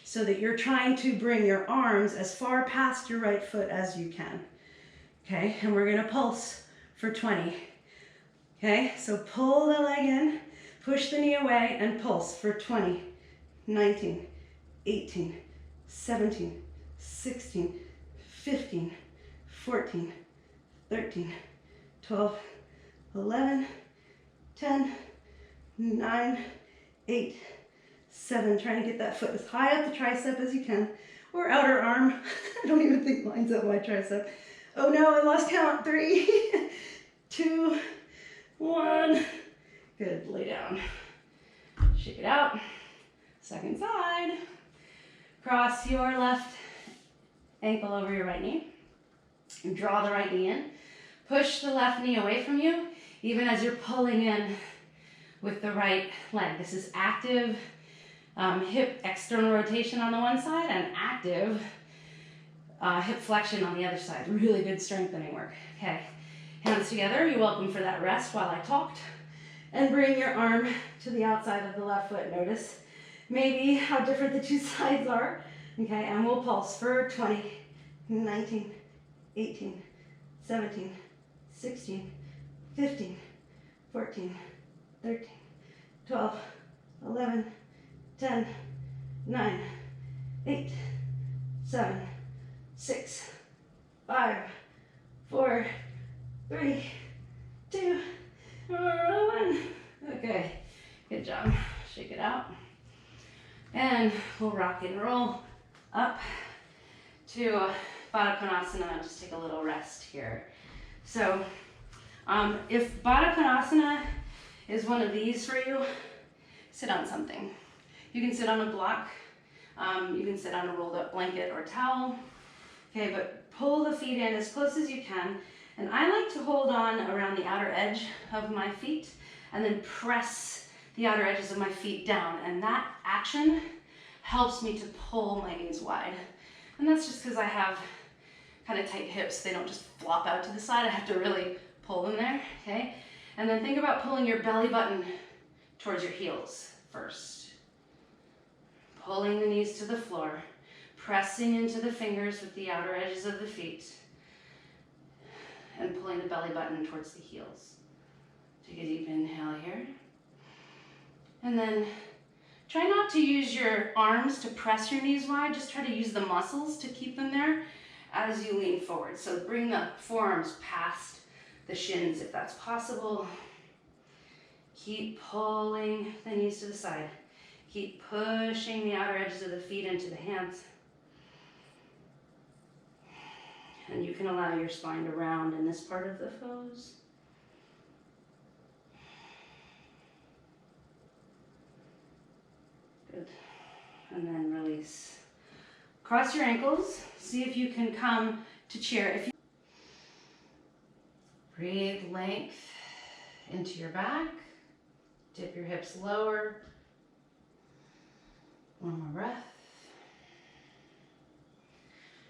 so that you're trying to bring your arms as far past your right foot as you can. Okay, and we're gonna pulse for 20. Okay, so pull the leg in, push the knee away, and pulse for 20, 19, 18, 17, 16, 15, 14, 13, 12, 11, 10, 9, 8, 7. Trying to get that foot as high up the tricep as you can, or outer arm. I don't even think mine's up my tricep. Oh no, I lost count. 3, 2, 1. Good, lay down. Shake it out. Second side. Cross your left ankle over your right knee. Draw the right knee in. Push the left knee away from you, even as you're pulling in with the right leg. This is active hip external rotation on the one side and active hip flexion on the other side. Really good strengthening work. Okay, hands together. You're welcome for that rest while I talked. And bring your arm to the outside of the left foot. Notice maybe how different the two sides are. Okay, and we'll pulse for 20, 19, 18, 17, 16, 15, 14, 13, 12, 11, 10, 9, 8, 7, 6, 5, 4, 3, 2, 1. Okay, good job. Shake it out. And we'll rock and roll up to Baddha Konasana. Just take a little rest here. So if Baddha Konasana is one of these for you, sit on something. You can sit on a block. You can sit on a rolled up blanket or towel. Okay, but pull the feet in as close as you can. And I like to hold on around the outer edge of my feet and then press the outer edges of my feet down. And that action helps me to pull my knees wide. And that's just because I have kind of tight hips. They don't just flop out to the side. I have to really pull them there, okay? And then think about pulling your belly button towards your heels first. Pulling the knees to the floor, pressing into the fingers with the outer edges of the feet, and pulling the belly button towards the heels. Take a deep inhale here. And then try not to use your arms to press your knees wide. Just try to use the muscles to keep them there as you lean forward. So bring the forearms past the shins if that's possible. Keep pulling the knees to the side. Keep pushing the outer edges of the feet into the hands. And you can allow your spine to round in this part of the pose. Good. And then release. Cross your ankles. See if you can come to cheer. If you breathe length into your back, dip your hips lower. One more breath.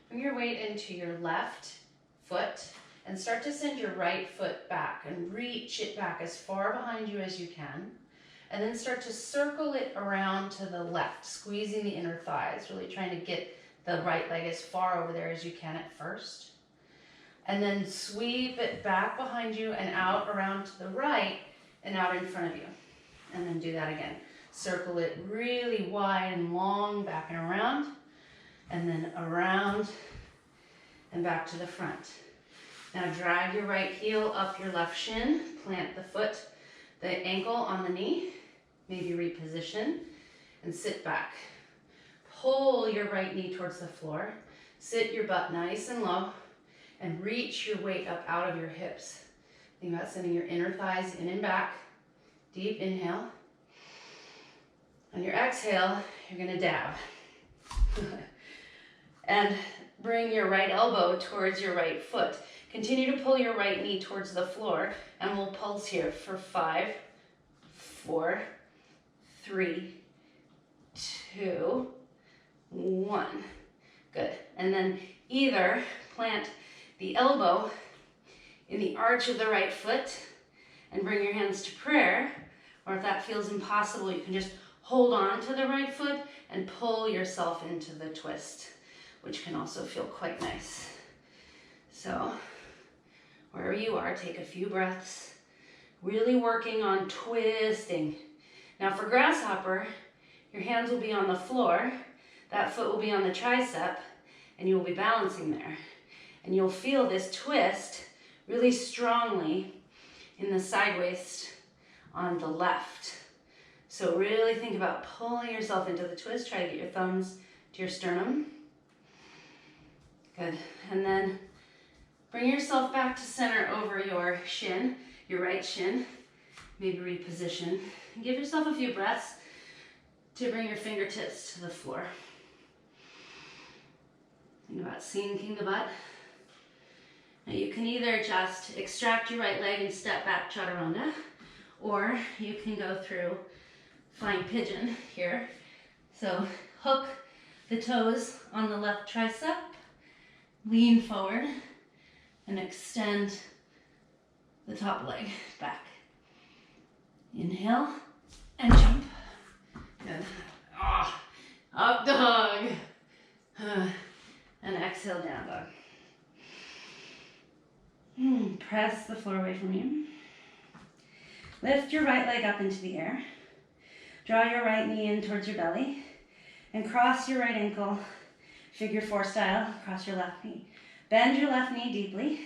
Bring your weight into your left foot and start to send your right foot back and reach it back as far behind you as you can. And then start to circle it around to the left, squeezing the inner thighs, really trying to get the right leg as far over there as you can at first. And then sweep it back behind you and out around to the right and out in front of you. And then do that again. Circle it really wide and long back and around. And then around and back to the front. Now drag your right heel up your left shin, plant the foot, the ankle on the knee, maybe reposition, and sit back. Pull your right knee towards the floor, sit your butt nice and low, and reach your weight up out of your hips. Think about sending your inner thighs in and back. Deep inhale. On your exhale, you're gonna dab. And bring your right elbow towards your right foot. Continue to pull your right knee towards the floor, and we'll pulse here for 5, 4, 3, 2, 1. Good. And then either plant the elbow in the arch of the right foot and bring your hands to prayer, or if that feels impossible, you can just hold on to the right foot and pull yourself into the twist, which can also feel quite nice. So wherever you are, take a few breaths, really working on twisting. Now for Grasshopper, your hands will be on the floor, that foot will be on the tricep, and you'll be balancing there. And you'll feel this twist really strongly in the side waist on the left. So really think about pulling yourself into the twist. Try to get your thumbs to your sternum. Good. And then bring yourself back to center over your shin, your right shin. Maybe reposition. And give yourself a few breaths to bring your fingertips to the floor. Think about sinking the butt. Now you can either just extract your right leg and step back chaturanga, or you can go through flying pigeon here. So hook the toes on the left tricep, lean forward, and extend the top leg back. Inhale and jump. Good. Up dog. And exhale, down dog. Press the floor away from you. Lift your right leg up into the air. Draw your right knee in towards your belly. And cross your right ankle, figure 4 style, across your left knee. Bend your left knee deeply.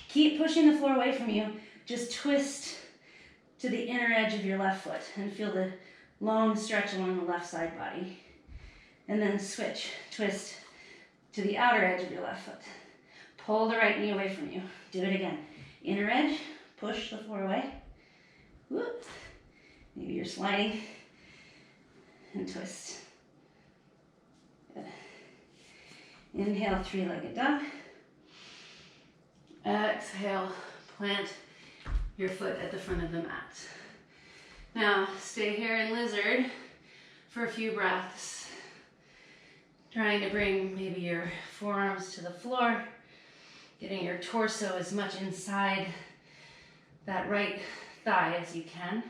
Keep pushing the floor away from you. Just twist to the inner edge of your left foot and feel the long stretch along the left side body. And then switch, twist to the outer edge of your left foot. Pull the right knee away from you. Do it again. Inner edge, push the floor away. Whoop. Maybe you're sliding and twist. Good. Inhale, 3-legged dog. Exhale, plant your foot at the front of the mat. Now, stay here in lizard for a few breaths. Trying to bring maybe your forearms to the floor, getting your torso as much inside that right thigh as you can.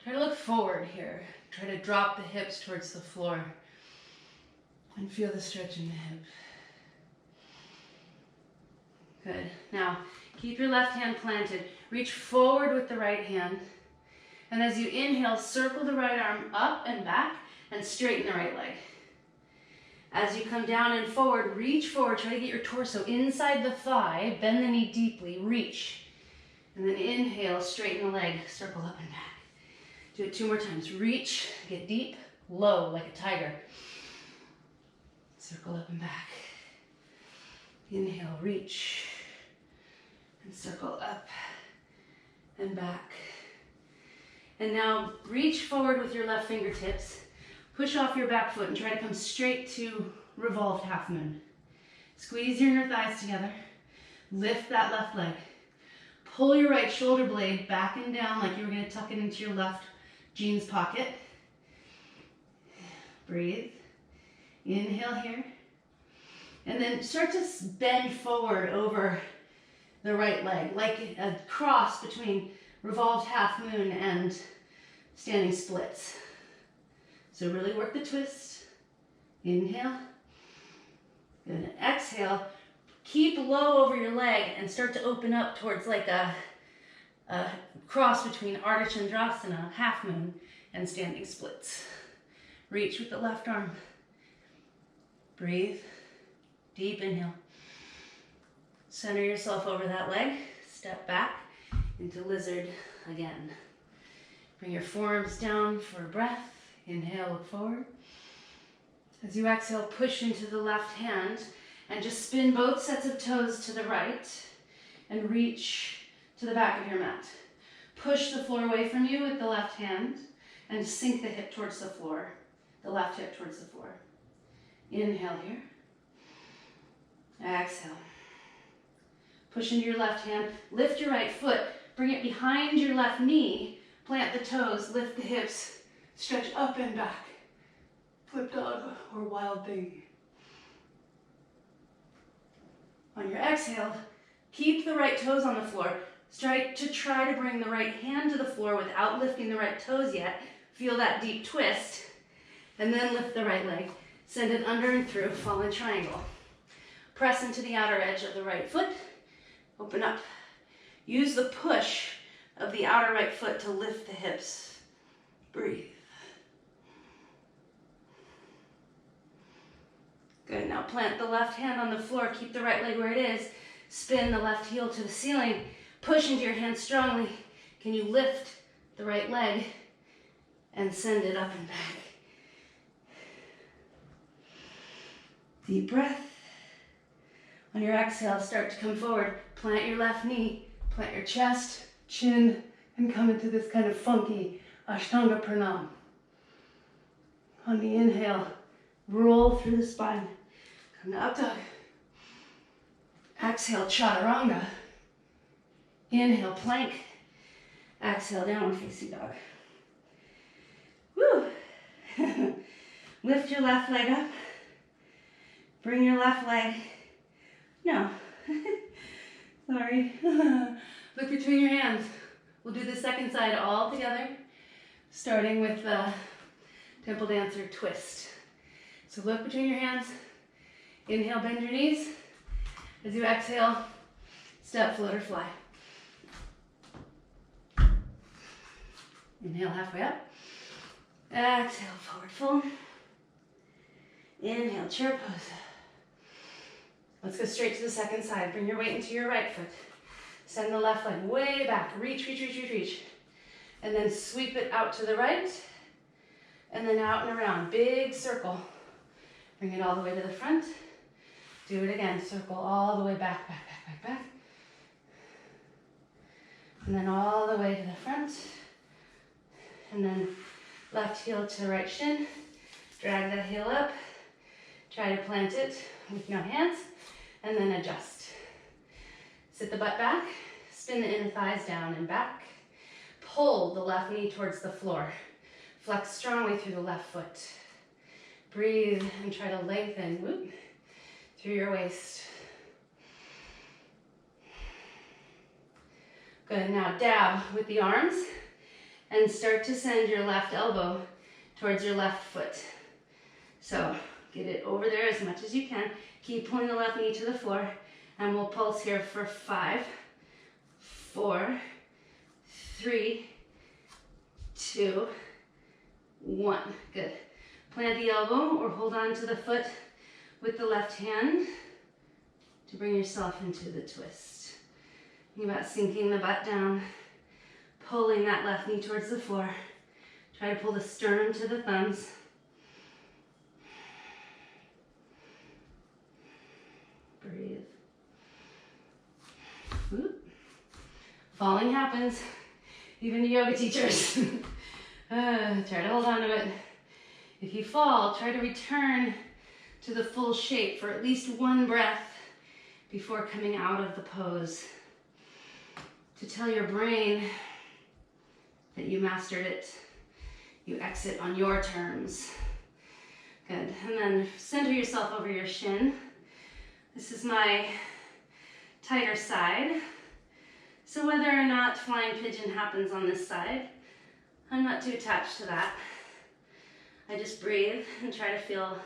Try to look forward here. Try to drop the hips towards the floor and feel the stretch in the hip. Good. Now, keep your left hand planted. Reach forward with the right hand. And as you inhale, circle the right arm up and back and straighten the right leg. As you come down and forward, reach forward. Try to get your torso inside the thigh. Bend the knee deeply. Reach. And then inhale, straighten the leg. Circle up and back. Do it 2 more times. Reach, get deep, low like a tiger. Circle up and back. Inhale, reach, and circle up and back. And now reach forward with your left fingertips. Push off your back foot and try to come straight to revolved half moon. Squeeze your inner thighs together. Lift that left leg. Pull your right shoulder blade back and down like you were going to tuck it into your left jeans pocket. Breathe. Inhale here. And then start to bend forward over the right leg, like a cross between revolved half moon and standing splits. So really work the twist. Inhale. Good. Exhale. Keep low over your leg and start to open up towards like a cross between Ardha Chandrasana, half moon, and standing splits. Reach with the left arm. Breathe. Deep inhale. Center yourself over that leg. Step back into lizard again. Bring your forearms down for a breath. Inhale, look forward. As you exhale, push into the left hand and just spin both sets of toes to the right and reach to the back of your mat. Push the floor away from you with the left hand and sink the hip towards the floor, the left hip towards the floor. Inhale here. Exhale. Push into your left hand, lift your right foot, bring it behind your left knee, plant the toes, lift the hips, stretch up and back. Flip dog or wild thing. On your exhale, keep the right toes on the floor. Try to bring the right hand to the floor without lifting the right toes yet. Feel that deep twist. And then lift the right leg. Send it under and through, fallen triangle. Press into the outer edge of the right foot. Open up. Use the push of the outer right foot to lift the hips. Breathe. Good, now plant the left hand on the floor, keep the right leg where it is, spin the left heel to the ceiling, push into your hand strongly. Can you lift the right leg and send it up and back? Deep breath. On your exhale, start to come forward, plant your left knee, plant your chest, chin, and come into this kind of funky Ashtanga Pranam. On the inhale, roll through the spine. Come to up dog. Exhale, chaturanga. Inhale, plank. Exhale, downward facing dog. Woo! Lift your left leg up. Bring your left leg. No. Sorry. Look between your hands. We'll do the second side all together, starting with the Temple Dancer twist. So look between your hands. Inhale, bend your knees. As you exhale, step, float, or fly. Inhale, halfway up. Exhale, forward fold. Inhale, chair pose. Let's go straight to the second side. Bring your weight into your right foot. Send the left leg way back. Reach, reach, reach, reach, reach. And then sweep it out to the right. And then out and around. Big circle. Bring it all the way to the front. Do it again. Circle all the way back, back, back, back, back. And then all the way to the front. And then left heel to right shin. Drag that heel up. Try to plant it with no hands. And then adjust. Sit the butt back. Spin the inner thighs down and back. Pull the left knee towards the floor. Flex strongly through the left foot. Breathe and try to lengthen, whoop, through your waist. Good, now dab with the arms and start to send your left elbow towards your left foot. So get it over there as much as you can. Keep pulling the left knee to the floor and we'll pulse here for 5, 4, 3, 2, 1. Good. Plant the elbow or hold on to the foot with the left hand to bring yourself into the twist. Think about sinking the butt down, pulling that left knee towards the floor. Try to pull the sternum to the thumbs. Breathe. Whoop. Falling happens, even to yoga teachers. Try to hold on to it. If you fall, try to return to the full shape for at least one breath. before coming out of the pose to tell your brain that you mastered it. You exit on your terms. Good. And then center yourself over your shin. This is my tighter side. So whether or not flying pigeon happens on this side, I'm not too attached to that. I just breathe and try to feel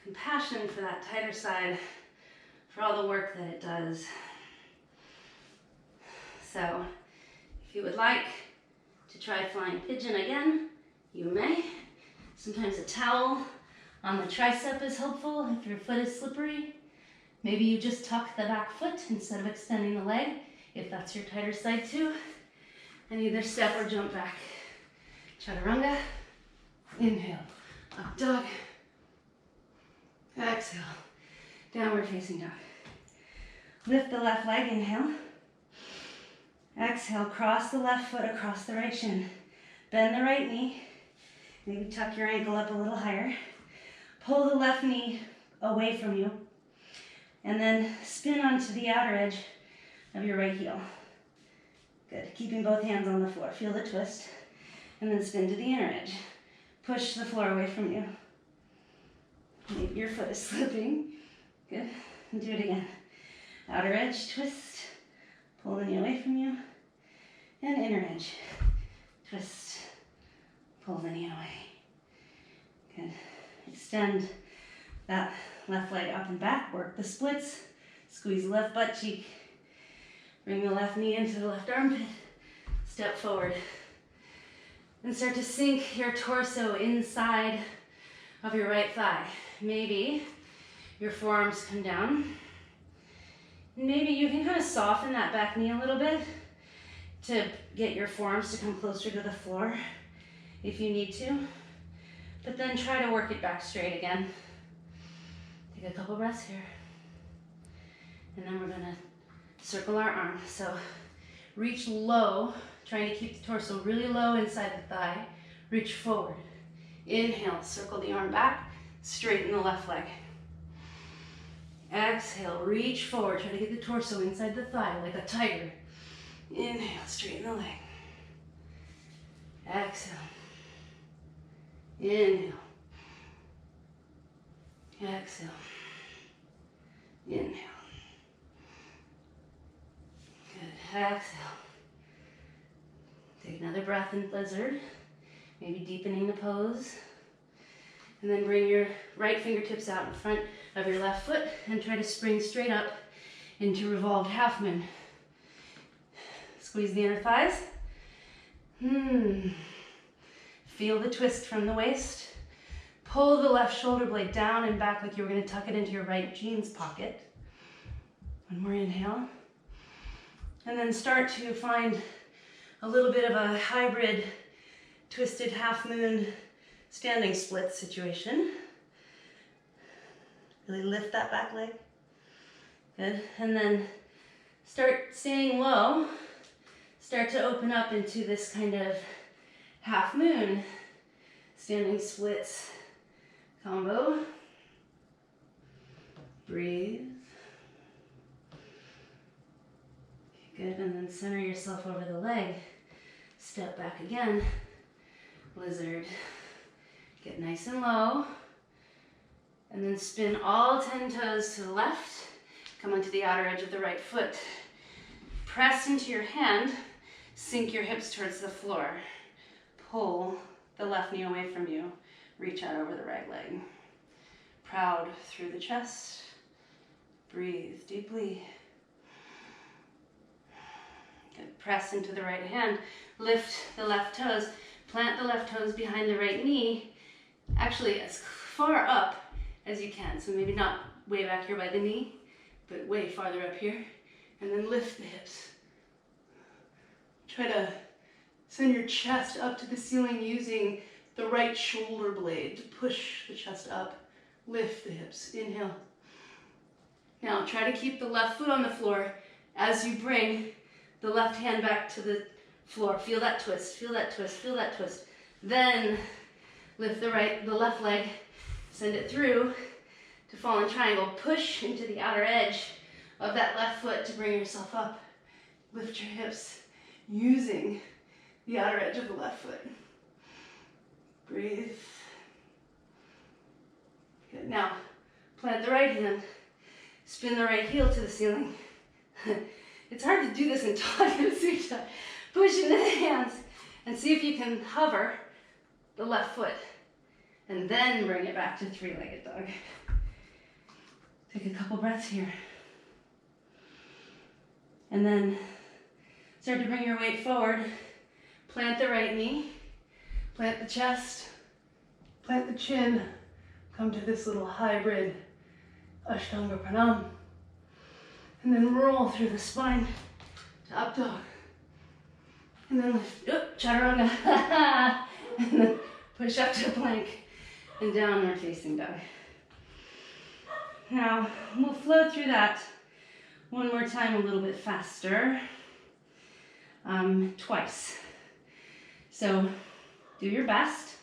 compassion for that tighter side, for all the work that it does. So if you would like to try flying pigeon again, you may. Sometimes a towel on the tricep is helpful if your foot is slippery. Maybe you just tuck the back foot instead of extending the leg, if that's your tighter side too. And either step or jump back. Chaturanga. Inhale. Up dog. Exhale. Downward facing dog. Lift the left leg. Inhale. Exhale. Cross the left foot across the right shin. Bend the right knee. Maybe tuck your ankle up a little higher. Pull the left knee away from you. And then spin onto the outer edge of your right heel. Good. Keeping both hands on the floor. Feel the twist. And then spin to the inner edge. Push the floor away from you. Maybe your foot is slipping. Good. And do it again. Outer edge, twist. Pull the knee away from you. And inner edge. Twist. Pull the knee away. Good. Extend that left leg up and back. Work the splits. Squeeze the left butt cheek. Bring the left knee into the left armpit. Step forward. And start to sink your torso inside of your right thigh. Maybe your forearms come down. Maybe you can kind of soften that back knee a little bit to get your forearms to come closer to the floor if you need to. But then try to work it back straight again. Take a couple breaths here. And then we're gonna circle our arms. So reach low, trying to keep the torso really low inside the thigh. Reach forward. Inhale, circle the arm back, straighten the left leg. Exhale, reach forward, try to get the torso inside the thigh like a tiger. Inhale, straighten the leg. Exhale. Inhale. Exhale. Inhale. Good. Exhale. Take another breath in lizard. Maybe deepening the pose. And then bring your right fingertips out in front of your left foot and try to spring straight up into revolved half moon. Squeeze the inner thighs. Feel the twist from the waist. Pull the left shoulder blade down and back like you were going to tuck it into your right jeans pocket. One more inhale. And then start to find a little bit of a hybrid twisted half moon standing split situation. Really lift that back leg. Good. And then start staying low. Start to open up into this kind of half moon standing splits combo. Breathe. Good. And then center yourself over the leg. Step back again. Lizard. Get nice and low. And then spin all 10 toes to the left. Come onto the outer edge of the right foot. Press into your hand. Sink your hips towards the floor. Pull the left knee away from you. Reach out over the right leg. Proud through the chest. Breathe deeply. Good. Press into the right hand. Lift the left toes. Plant the left toes behind the right knee. Actually, as far up as you can. So maybe not way back here by the knee, but way farther up here. And then lift the hips. Try to send your chest up to the ceiling using the right shoulder blade to push the chest up. Lift the hips. Inhale. Now try to keep the left foot on the floor as you bring the left hand back to the floor. Feel that twist, feel that twist, feel that twist. Then lift the left leg, send it through to fallen triangle. Push into the outer edge of that left foot to bring yourself up. Lift your hips using the outer edge of the left foot. Breathe. Good. Now, plant the right hand, spin the right heel to the ceiling. It's hard to do this and talk at the same time. Push into the hands and see if you can hover the left foot and then bring it back to three-legged dog. Take a couple breaths here. And then start to bring your weight forward. Plant the right knee, plant the chest, plant the chin. Come to this little hybrid Ashtanga Pranam. And then roll through the spine to up dog. And then lift, chaturanga. And then push up to plank and downward facing dog. Now, we'll flow through that one more time a little bit faster, twice. So do your best.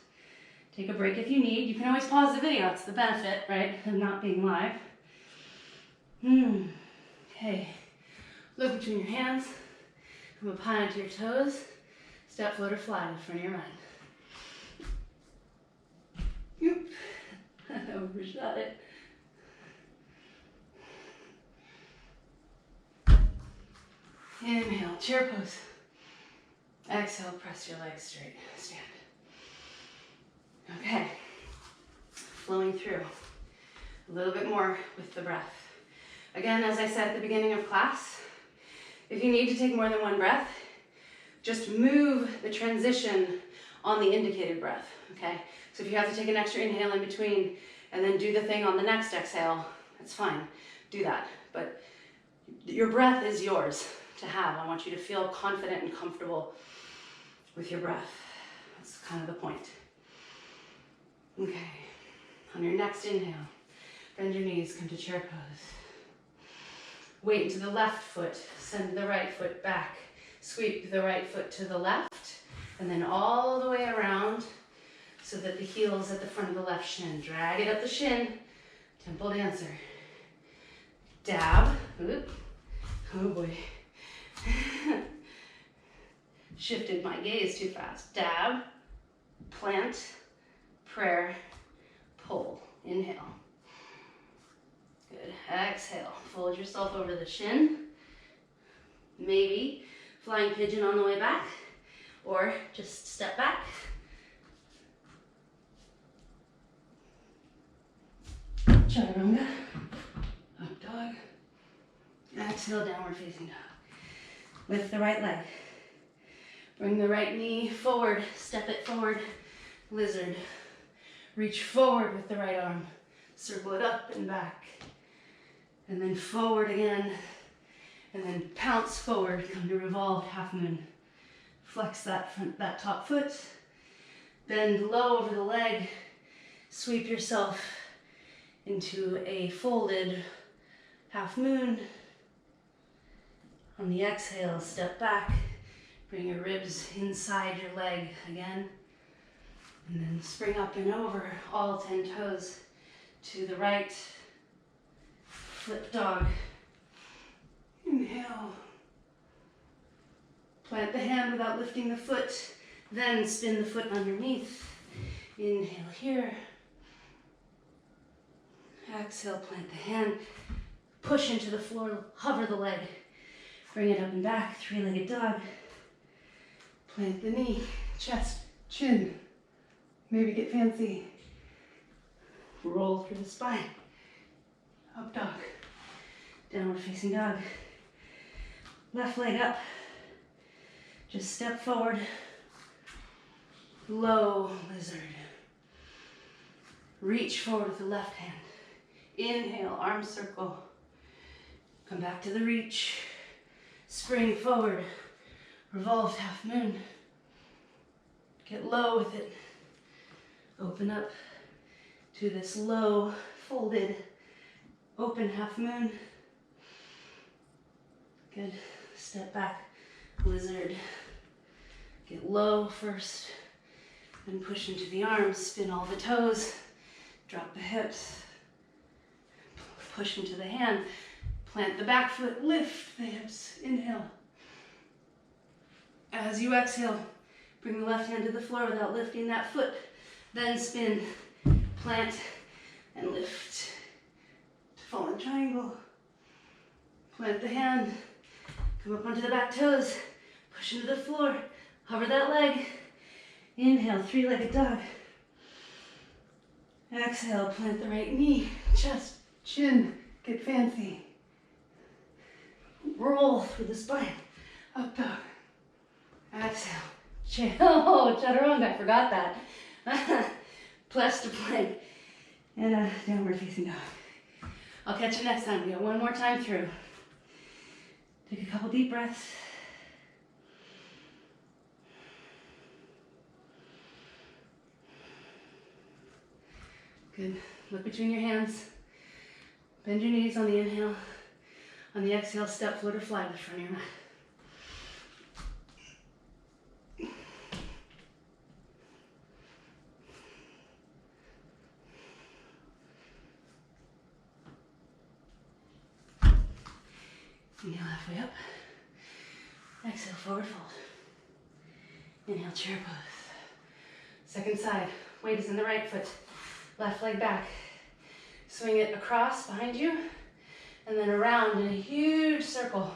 Take a break if you need. You can always pause the video. It's the benefit, right, of not being live. Okay. Look between your hands. Come up high onto your toes. Step, float, or fly in front of your mind. Yoop. I overshot it. Inhale, chair pose. Exhale, press your legs straight. Stand. Okay. Flowing through a little bit more with the breath. Again, as I said at the beginning of class, if you need to take more than one breath, just move the transition on the indicated breath, okay? So if you have to take an extra inhale in between and then do the thing on the next exhale, that's fine. Do that. But your breath is yours to have. I want you to feel confident and comfortable with your breath. That's kind of the point. Okay. On your next inhale, bend your knees, come to chair pose. Weight into the left foot, send the right foot back. Sweep the right foot to the left, and then all the way around so that the heel is at the front of the left shin. Drag it up the shin, temple dancer. Dab, oop, oh boy. Shifted my gaze too fast. Dab, plant, prayer, pull. Inhale. Good. Exhale. Fold yourself over the shin. Maybe flying pigeon on the way back, or just step back. Chaturanga. Up dog. Exhale, downward facing dog. Lift the right leg. Bring the right knee forward. Step it forward. Lizard. Reach forward with the right arm. Circle it up and back. And then forward again. And then pounce forward. Come to revolved half moon. Flex that top foot. Bend low over the leg. Sweep yourself into a folded half moon. On the exhale, step back. Bring your ribs inside your leg again. And then spring up and over all 10 toes to the right. Flip dog. Inhale. Plant the hand without lifting the foot. Then spin the foot underneath. Inhale here. Exhale, plant the hand. Push into the floor, hover the leg. Bring it up and back, three-legged dog. Plant the knee, chest, chin. Maybe get fancy. Roll through the spine. Up dog. Downward facing dog. Left leg up. Just step forward. Low lizard. Reach forward with the left hand. Inhale, arm circle. Come back to the reach. Spring forward. Revolved half moon. Get low with it. Open up to this low, folded, open half moon. Good. Step back, lizard. Get low first, then push into the arms, spin all the toes, drop the hips, push into the hand, Plant the back foot, lift the hips, inhale. As you exhale, bring the left hand to the floor without lifting that foot. Then spin, plant, and lift. Fallen triangle. Plant the hand, come up onto the back toes, push into the floor, hover that leg. Inhale, three-legged dog. Exhale, plant the right knee, chest, chin, get fancy. Roll through the spine, up dog. Exhale, chin. Oh, chaturanga, I forgot that. Plus to plank, and a downward facing dog. I'll catch you next time. We got one more time through. Take a couple deep breaths. Good. Look between your hands. Bend your knees on the inhale. On the exhale, step, float, or fly to the front of your mat. Inhale, halfway up. Exhale, forward fold. Inhale, chair pose. Second side. Weight is in the right foot. Left leg back. Swing it across behind you, and then around in a huge circle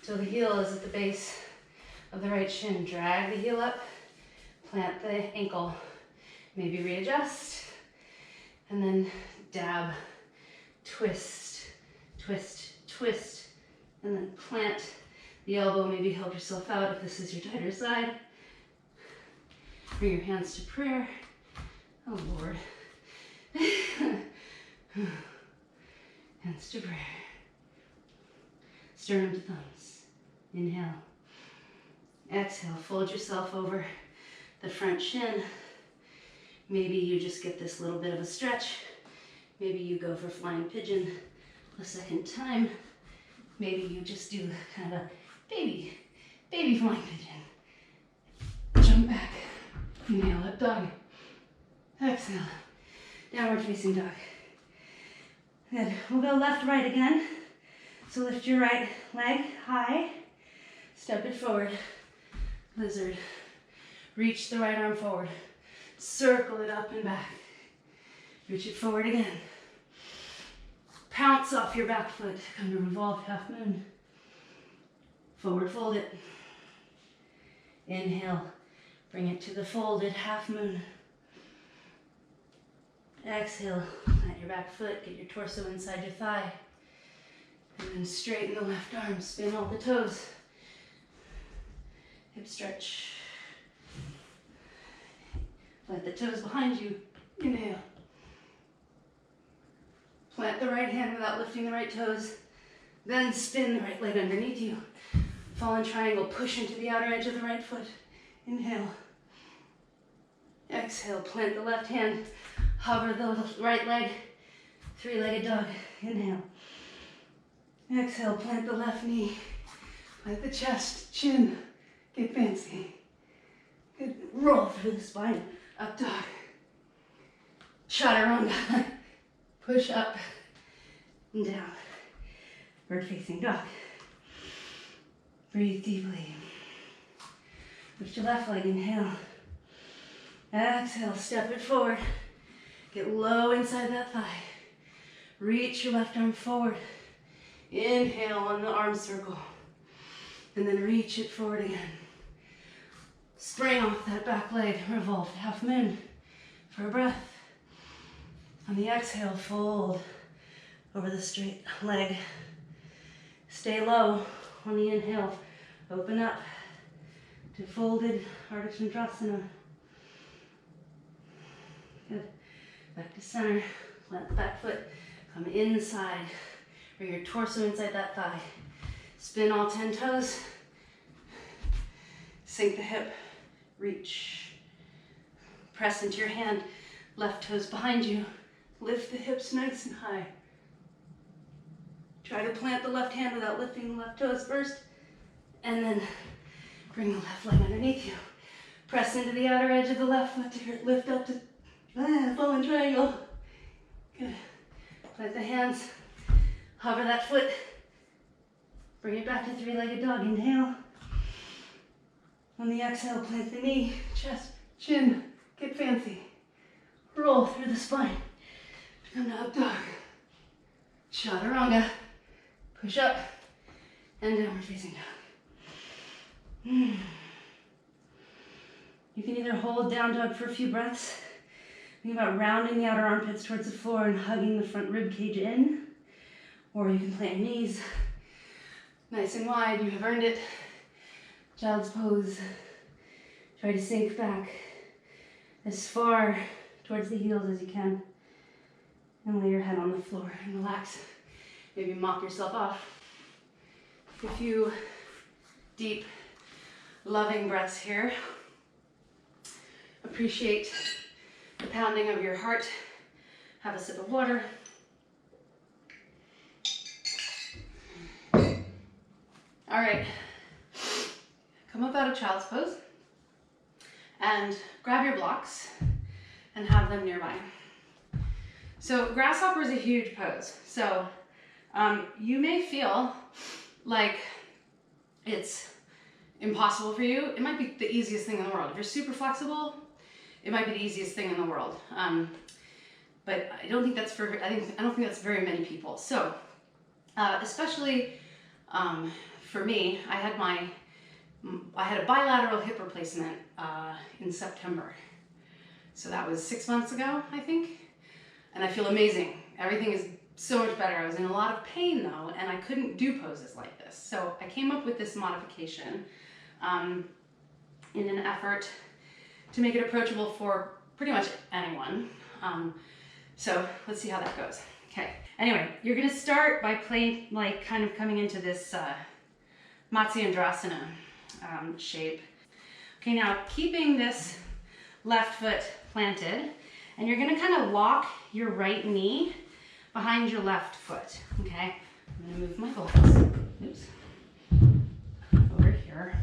till the heel is at the base of the right shin. Drag the heel up, plant the ankle. Maybe readjust, and then dab, twist, twist, twist, and then plant the elbow. Maybe help yourself out if this is your tighter side. Bring your hands to prayer. Oh Lord. Hands to prayer. Sternum to thumbs. Inhale. Exhale, fold yourself over the front shin. Maybe you just get this little bit of a stretch. Maybe you go for flying pigeon a second time. Maybe you just do kind of a baby flying pigeon. Jump back. Inhale, up dog. Exhale, downward facing dog. Good. We'll go left, right again. So lift your right leg high. Step it forward. Lizard. Reach the right arm forward. Circle it up and back. Reach it forward again. Pounce off your back foot. Come to revolved half moon. Forward fold it. Inhale. Bring it to the folded half moon. Exhale, plant your back foot, get your torso inside your thigh. And then straighten the left arm, spin all the toes. Hip stretch. Plant the toes behind you. Inhale. Plant the right hand without lifting the right toes. Then spin the right leg underneath you. Fallen triangle, push into the outer edge of the right foot. Inhale. Exhale, plant the left hand. Hover the right leg, three-legged dog. Inhale. Exhale, plant the left knee. Plant the chest, chin. Get fancy. Good. Roll through the spine. Up dog. Chaturanga. Push up and down. Bird facing dog. Breathe deeply. Lift your left leg, inhale. Exhale, step it forward. Get low inside that thigh. Reach your left arm forward. Inhale on the arm circle. And then reach it forward again. Spring off that back leg, revolve half moon for a breath. On the exhale, fold over the straight leg. Stay low on the inhale. Open up to folded Ardha Chandrasana. Good. Back to center. Plant the back foot. Come inside. Bring your torso inside that thigh. Spin all 10 toes. Sink the hip. Reach. Press into your hand. Left toes behind you. Lift the hips nice and high. Try to plant the left hand without lifting the left toes first. And then bring the left leg underneath you. Press into the outer edge of the left foot to lift up to fallen triangle. Good. Plant the hands. Hover that foot. Bring it back to three-legged dog. Inhale. On the exhale, plant the knee, chest, chin. Get fancy. Roll through the spine. Come to up dog. Chaturanga. Push up and downward facing dog. You can either hold down dog for a few breaths. Think about rounding the outer armpits towards the floor and hugging the front rib cage in. Or you can plant your knees nice and wide. You have earned it. Child's pose. Try to sink back as far towards the heels as you can. And lay your head on the floor and relax. Maybe mop yourself off. A few deep, loving breaths here. Appreciate the pounding of your heart. Have a sip of water. All right, come up out of child's pose and grab your blocks and have them nearby. So grasshopper is a huge pose. So you may feel like it's impossible for you. It might be the easiest thing in the world. If you're super flexible, it might be the easiest thing in the world. But I don't think that's for, I don't think that's very many people. So especially for me, I had a bilateral hip replacement in September. So that was 6 months ago, I think. And I feel amazing. Everything is so much better. I was in a lot of pain though, and I couldn't do poses like this. So I came up with this modification in an effort to make it approachable for pretty much anyone. So let's see how that goes. Okay. Anyway, you're gonna start by playing, like kind of coming into this Matsyendrasana shape. Okay, now keeping this left foot planted, and you're gonna kind of lock your right knee behind your left foot, okay? I'm gonna move my blocks, oops, over here.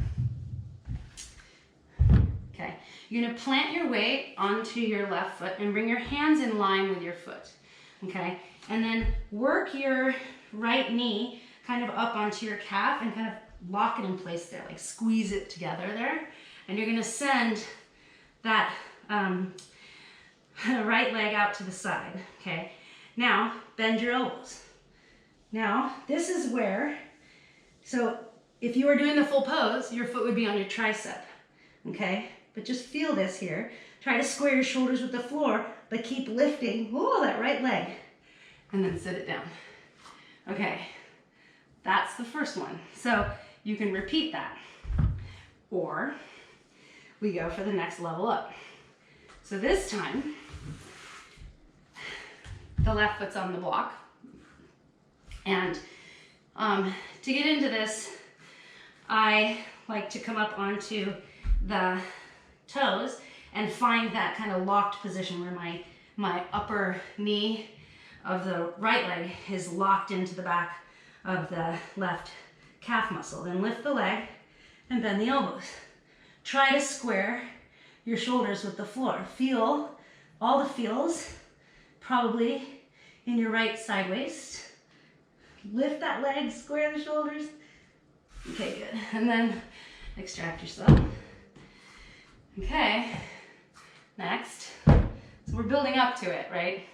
Okay, you're gonna plant your weight onto your left foot and bring your hands in line with your foot, okay? And then work your right knee kind of up onto your calf and kind of lock it in place there, like squeeze it together there. And you're gonna send that right leg out to the side, okay? Now, bend your elbows. Now, this is where, so if you were doing the full pose, your foot would be on your tricep, okay? But just feel this here. Try to square your shoulders with the floor, but keep lifting, oh, that right leg. And then sit it down. Okay, that's the first one. So you can repeat that. Or we go for the next level up. So this time, the left foot's on the block. And to get into this, I like to come up onto the toes and find that kind of locked position where my upper knee of the right leg is locked into the back of the left calf muscle. Then lift the leg and bend the elbows. Try to square your shoulders with the floor. Feel all the feels, probably in your right side waist. Lift that leg, square the shoulders. Okay, good. And then extract yourself. Okay, next. So we're building up to it, right?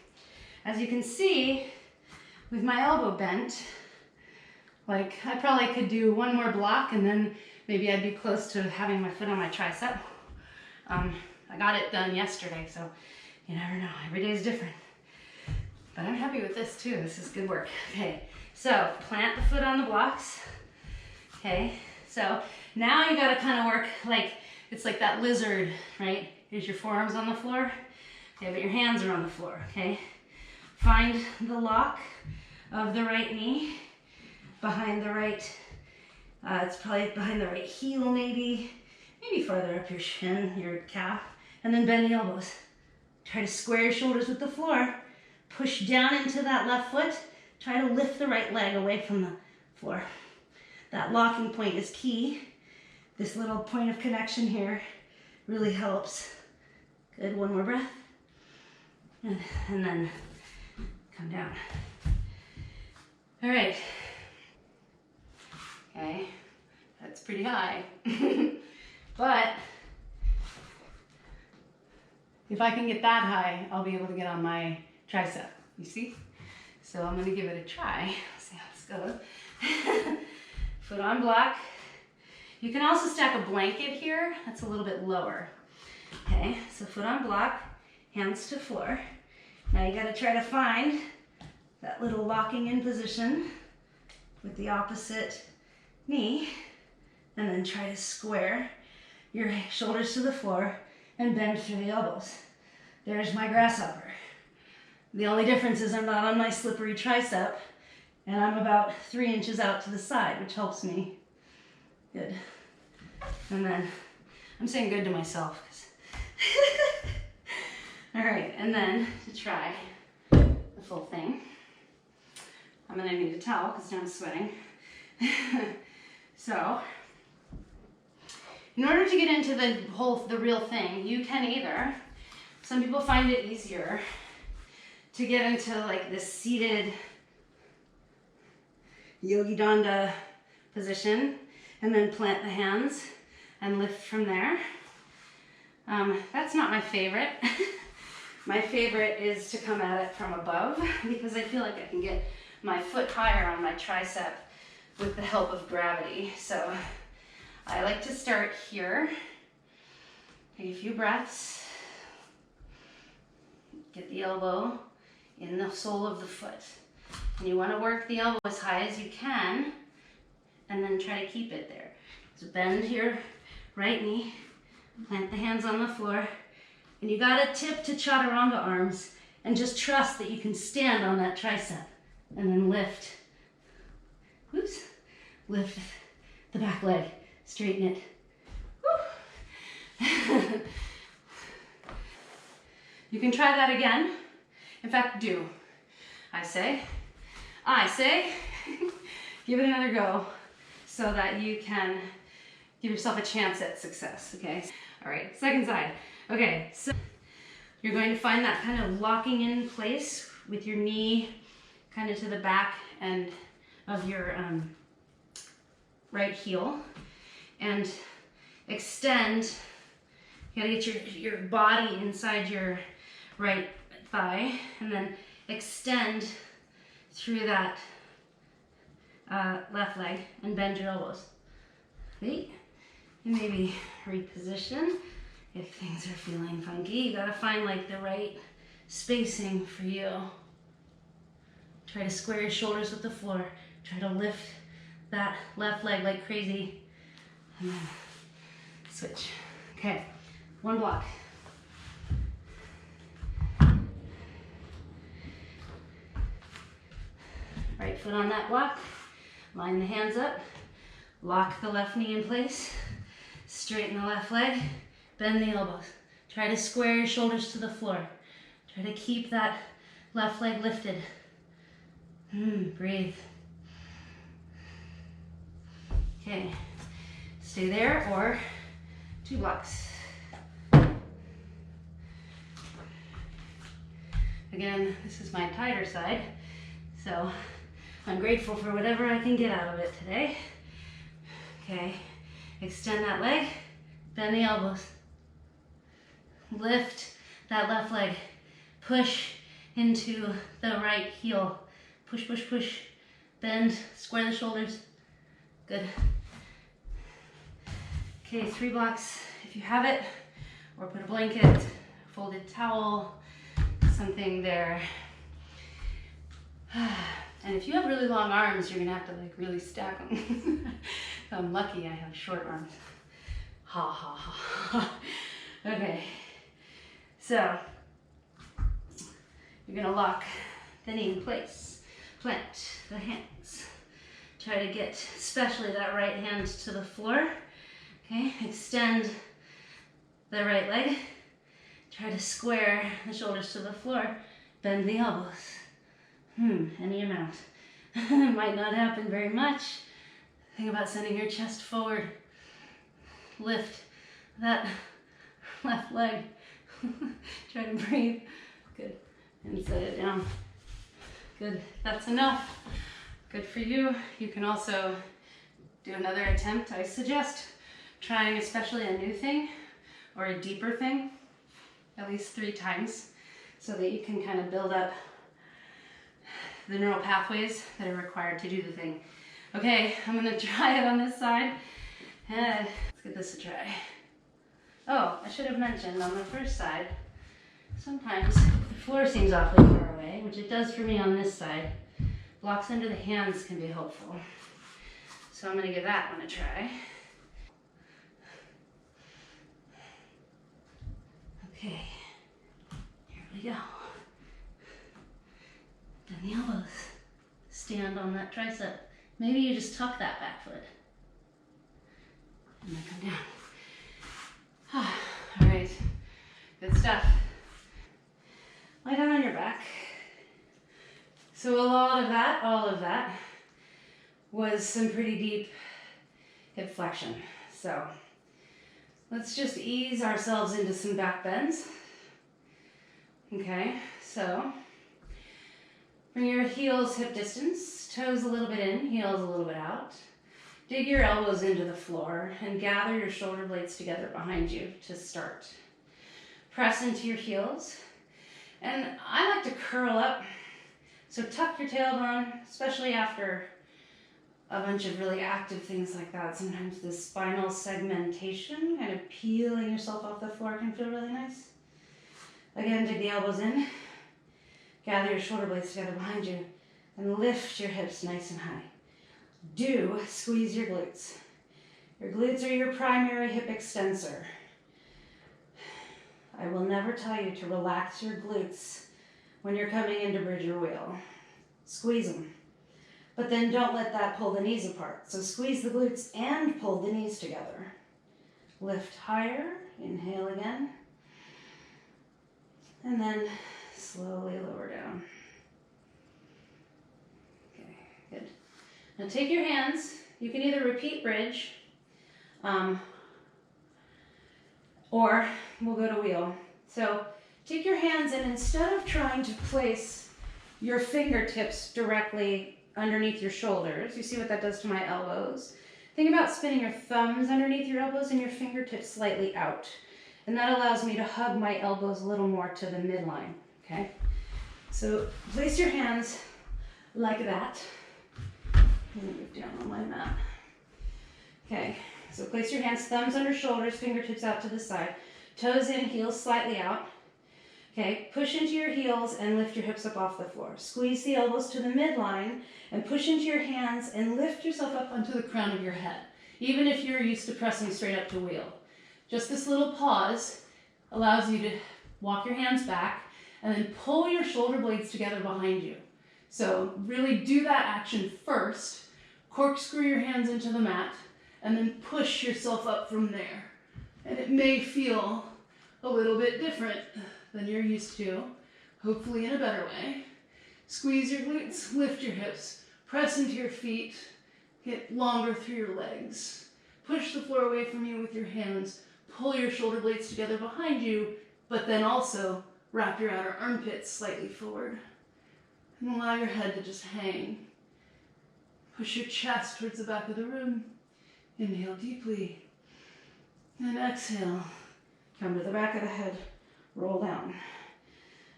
As you can see, with my elbow bent, like I probably could do one more block and then maybe I'd be close to having my foot on my tricep. I got it done yesterday, so you never know. Every day is different. But I'm happy with this too. This is good work. Okay, so plant the foot on the blocks. Okay, so now you gotta kind of work like, it's like that lizard, right? Here's your forearms on the floor. Okay, but your hands are on the floor, okay? Find the lock of the right knee behind the right, it's probably behind the right heel maybe farther up your shin, your calf, and then bend the elbows. Try to square your shoulders with the floor. Push down into that left foot. Try to lift the right leg away from the floor. That locking point is key. This little point of connection here really helps. Good, one more breath. And then come down. All right. Okay, that's pretty high. But if I can get that high, I'll be able to get on my tricep, you see? So I'm gonna give it a try. See how this goes. Foot on block. You can also stack a blanket here. That's a little bit lower. Okay, so foot on block, hands to floor. Now you gotta try to find that little locking in position with the opposite knee, and then try to square your shoulders to the floor and bend through the elbows. There's my grasshopper. The only difference is I'm not on my slippery tricep, and I'm about 3 inches out to the side, which helps me. Good. And then I'm saying good to myself. All right, and then to try the full thing, I'm gonna need a towel because now I'm sweating. So, in order to get into the real thing, you can either, some people find it easier to get into like this seated yogi danda position and then plant the hands and lift from there. That's not my favorite. My favorite is to come at it from above because I feel like I can get my foot higher on my tricep with the help of gravity. So I like to start here. Take a few breaths. Get the elbow in the sole of the foot. And you want to work the elbow as high as you can and then try to keep it there. So bend your right knee, plant the hands on the floor, and you gotta tip to chaturanga arms and just trust that you can stand on that tricep and then lift. Whoops. Lift the back leg, straighten it. Woo. You can try that again. In fact, do. I say, give it another go so that you can give yourself a chance at success, okay? All right, second side. Okay, so you're going to find that kind of locking in place with your knee kind of to the back end of your right heel, and extend. You gotta get your body inside your right thigh, and then extend through that left leg and bend your elbows. Okay, and maybe reposition if things are feeling funky. You gotta find like the right spacing for you. Try to square your shoulders with the floor. Try to lift that left leg like crazy, and then switch. Okay, one block. Right foot on that block, line the hands up, lock the left knee in place, straighten the left leg, bend the elbows. Try to square your shoulders to the floor. Try to keep that left leg lifted. Breathe. Okay, stay there or 2 blocks. Again, this is my tighter side, so I'm grateful for whatever I can get out of it today. Okay, extend that leg, bend the elbows. Lift that left leg, push into the right heel. Push, push, push, bend, square the shoulders. Good. Okay, 3 blocks if you have it, or put a blanket, folded towel, something there. And if you have really long arms, you're gonna have to like really stack them. I'm lucky I have short arms. Ha ha ha. Okay, so you're gonna lock the knee in place, plant the hands. Try to get especially that right hand to the floor. Okay, extend the right leg. Try to square the shoulders to the floor. Bend the elbows. Any amount. It might not happen very much. Think about sending your chest forward. Lift that left leg. Try to breathe. Good. And set it down. Good. That's enough. Good for you. You can also do another attempt. I suggest trying especially a new thing or a deeper thing at least 3 times so that you can kind of build up the neural pathways that are required to do the thing. Okay, I'm gonna try it on this side. Let's give this a try. Oh, I should have mentioned on the first side, sometimes the floor seems awfully far away, which it does for me on this side. Blocks under the hands can be helpful. So I'm gonna give that one a try. Okay, here we go. Bend the elbows. Stand on that tricep. Maybe you just tuck that back foot. And then come down. All right, good stuff. Lie down on your back. So a lot of that, all of that, was some pretty deep hip flexion. So let's just ease ourselves into some back bends. Okay, so bring your heels hip distance, toes a little bit in, heels a little bit out. Dig your elbows into the floor and gather your shoulder blades together behind you to start. Press into your heels. And I like to curl up. So tuck your tailbone, especially after a bunch of really active things like that. Sometimes the spinal segmentation, kind of peeling yourself off the floor, can feel really nice. Again, dig the elbows in. Gather your shoulder blades together behind you and lift your hips nice and high. Do squeeze your glutes. Your glutes are your primary hip extensor. I will never tell you to relax your glutes when you're coming into bridge or wheel. Squeeze them. But then don't let that pull the knees apart. So squeeze the glutes and pull the knees together. Lift higher. Inhale again. And then slowly lower down. Okay, good. Now take your hands. You can either repeat bridge or we'll go to wheel. So take your hands and instead of trying to place your fingertips directly underneath your shoulders, you see what that does to my elbows? Think about spinning your thumbs underneath your elbows and your fingertips slightly out. And that allows me to hug my elbows a little more to the midline, okay? So place your hands like that. I'm gonna move down on my mat. Okay, so place your hands, thumbs under shoulders, fingertips out to the side. Toes in, heels slightly out. Okay, push into your heels and lift your hips up off the floor. Squeeze the elbows to the midline and push into your hands and lift yourself up onto the crown of your head, even if you're used to pressing straight up to wheel. Just this little pause allows you to walk your hands back and then pull your shoulder blades together behind you. So really do that action first, corkscrew your hands into the mat, and then push yourself up from there. And it may feel a little bit different than you're used to, hopefully in a better way. Squeeze your glutes, lift your hips, press into your feet, get longer through your legs. Push the floor away from you with your hands, pull your shoulder blades together behind you, but then also wrap your outer armpits slightly forward. And allow your head to just hang. Push your chest towards the back of the room. Inhale deeply. And exhale. Come to the back of the head. Roll down.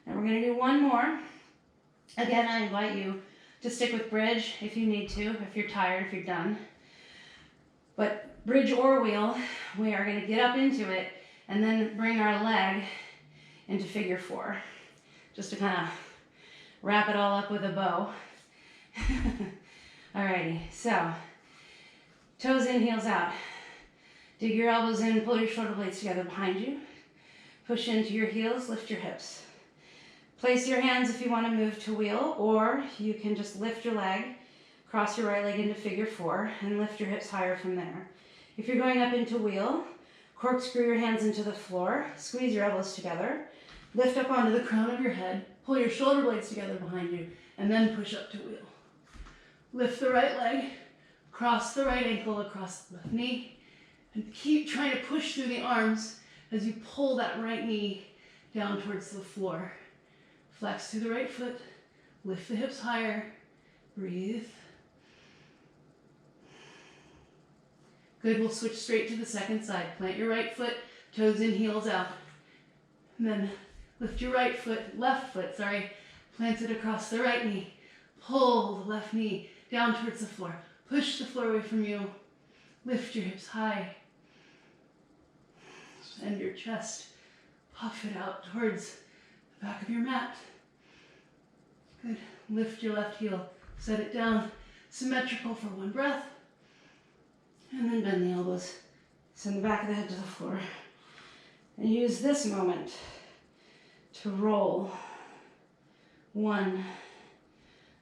And we're going to do one more. Again, I invite you to stick with bridge if you need to, if you're tired, if you're done. But bridge or wheel, we are going to get up into it and then bring our leg into figure 4. Just to kind of wrap it all up with a bow. Alrighty, so toes in, heels out. Dig your elbows in, pull your shoulder blades together behind you. Push into your heels, lift your hips. Place your hands if you want to move to wheel, or you can just lift your leg, cross your right leg into figure 4, and lift your hips higher from there. If you're going up into wheel, corkscrew your hands into the floor, squeeze your elbows together, lift up onto the crown of your head, pull your shoulder blades together behind you, and then push up to wheel. Lift the right leg, cross the right ankle across the left knee, and keep trying to push through the arms as you pull that right knee down towards the floor. Flex through the right foot, lift the hips higher, breathe, Good, we'll switch straight to the second side. Plant your right foot, toes in, heels out. And then lift your left foot, plant it across the right knee. Pull the left knee down towards the floor. Push the floor away from you. Lift your hips high. Bend your chest. Puff it out towards the back of your mat. Good. Lift your left heel. Set it down. Symmetrical for one breath. And then bend the elbows. Send the back of the head to the floor. And use this moment to roll one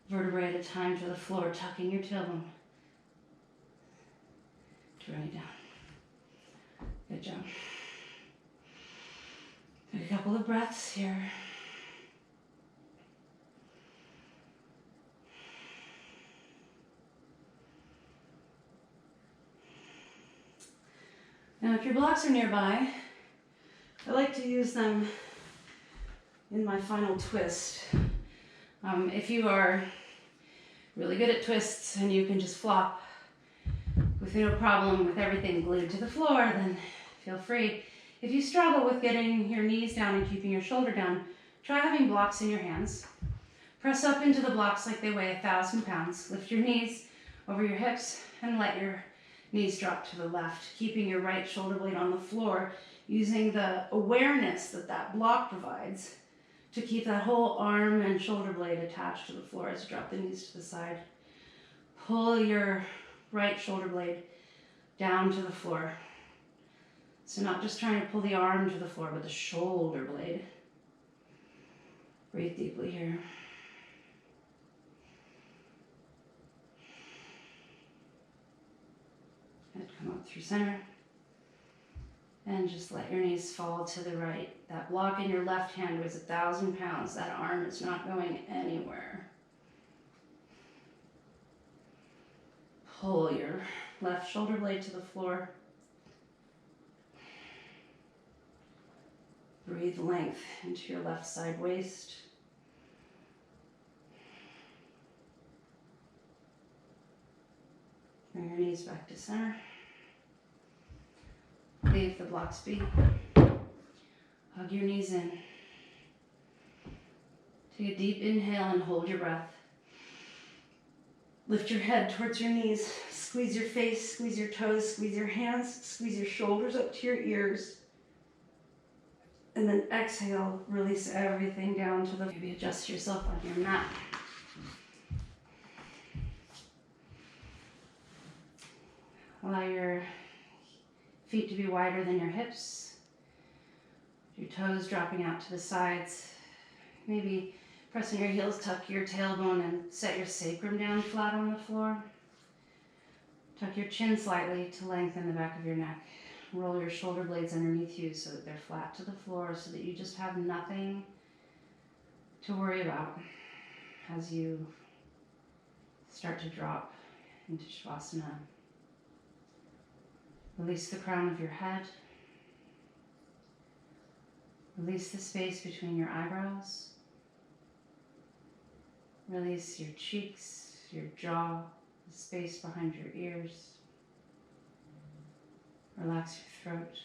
vertebrae at a time to the floor, tucking your tailbone. Turn it down. Good job. Take a couple of breaths here. Now, if your blocks are nearby, I like to use them in my final twist. If you are really good at twists and you can just flop with no problem with everything glued to the floor, then feel free. If you struggle with getting your knees down and keeping your shoulder down, try having blocks in your hands. Press up into the blocks like they weigh 1,000 pounds. Lift your knees over your hips and let your knees drop to the left, keeping your right shoulder blade on the floor, using the awareness that that block provides to keep that whole arm and shoulder blade attached to the floor as you drop the knees to the side. Pull your right shoulder blade down to the floor. So not just trying to pull the arm to the floor, but the shoulder blade. Breathe deeply here. And come up through center. And just let your knees fall to the right. That block in your left hand weighs 1,000 pounds. That arm is not going anywhere. Pull your left shoulder blade to the floor. Breathe length into your left side waist. Bring your knees back to center. Leave the blocks be. Hug your knees in. Take a deep inhale and hold your breath. Lift your head towards your knees. Squeeze your face, squeeze your toes, squeeze your hands, squeeze your shoulders up to your ears. And then exhale, release everything down to the, maybe adjust yourself on your mat. Allow your feet to be wider than your hips. Your toes dropping out to the sides. Maybe pressing your heels, tuck your tailbone and set your sacrum down flat on the floor. Tuck your chin slightly to lengthen the back of your neck. Roll your shoulder blades underneath you so that they're flat to the floor, so that you just have nothing to worry about as you start to drop into Shavasana. Release the crown of your head. Release the space between your eyebrows. Release your cheeks, your jaw, the space behind your ears. Relax your throat.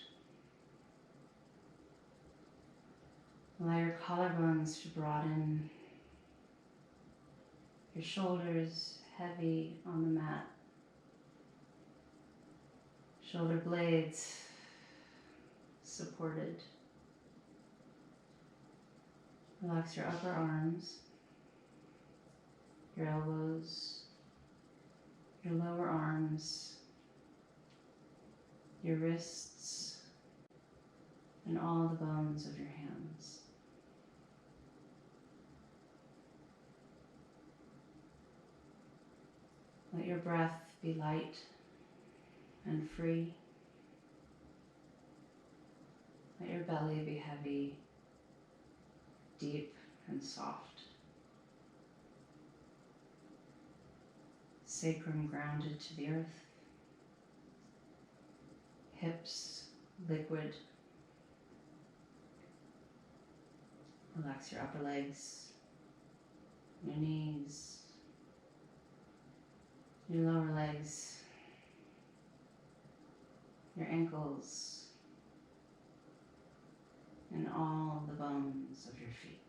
Allow your collarbones to broaden. Your shoulders heavy on the mat. Shoulder blades supported. Relax your upper arms, your elbows, your lower arms, your wrists, and all the bones of your hands. Let your breath be light and free. Let your belly be heavy, deep and soft. Sacrum grounded to the earth. Hips liquid. Relax your upper legs, your knees, your lower legs, your ankles, and all the bones of your feet.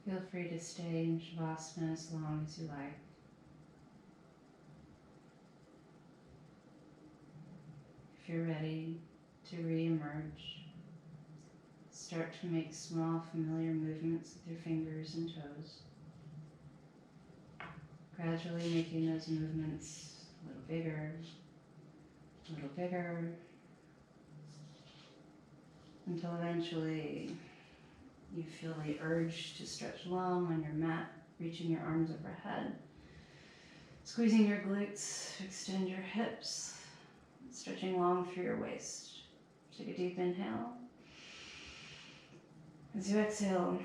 Feel free to stay in Shavasana as long as you like. If you're ready to re-emerge, start to make small familiar movements with your fingers and toes. Gradually making those movements a little bigger, until eventually you feel the urge to stretch long on your mat, reaching your arms overhead, squeezing your glutes, extend your hips, stretching long through your waist. Take a deep inhale. As you exhale,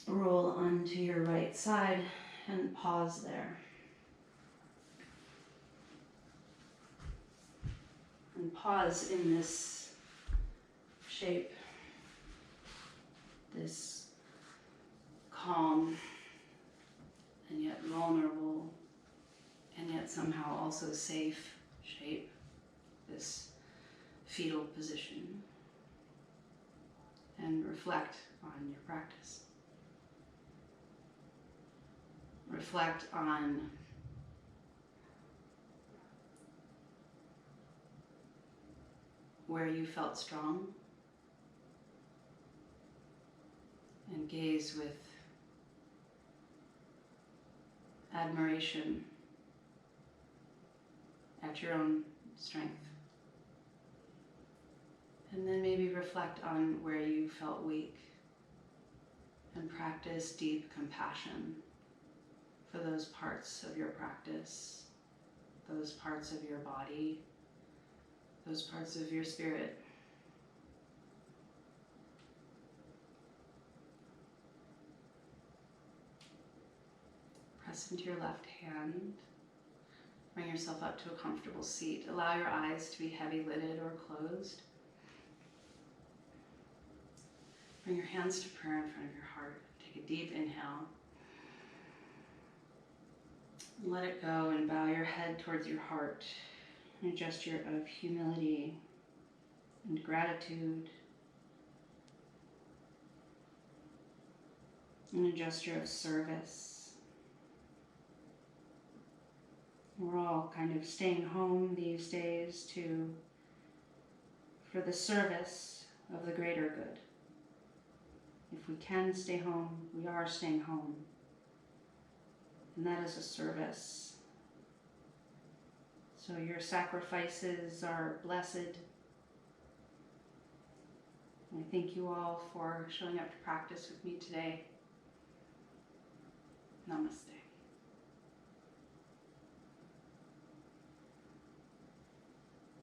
roll onto your right side and pause there. And pause in this shape, this calm and yet vulnerable and yet somehow also safe shape, this fetal position, and reflect on your practice. Reflect on where you felt strong, and gaze with admiration at your own strength. And then maybe reflect on where you felt weak and practice deep compassion for those parts of your practice, those parts of your body, those parts of your spirit. Press into your left hand. Bring yourself up to a comfortable seat. Allow your eyes to be heavy-lidded or closed. Bring your hands to prayer in front of your heart. Take a deep inhale. Let it go and bow your head towards your heart. A gesture of humility and gratitude. And a gesture of service. We're all kind of staying home these days for the service of the greater good. If we can stay home, we are staying home. And that is a service. So your sacrifices are blessed. And I thank you all for showing up to practice with me today. Namaste.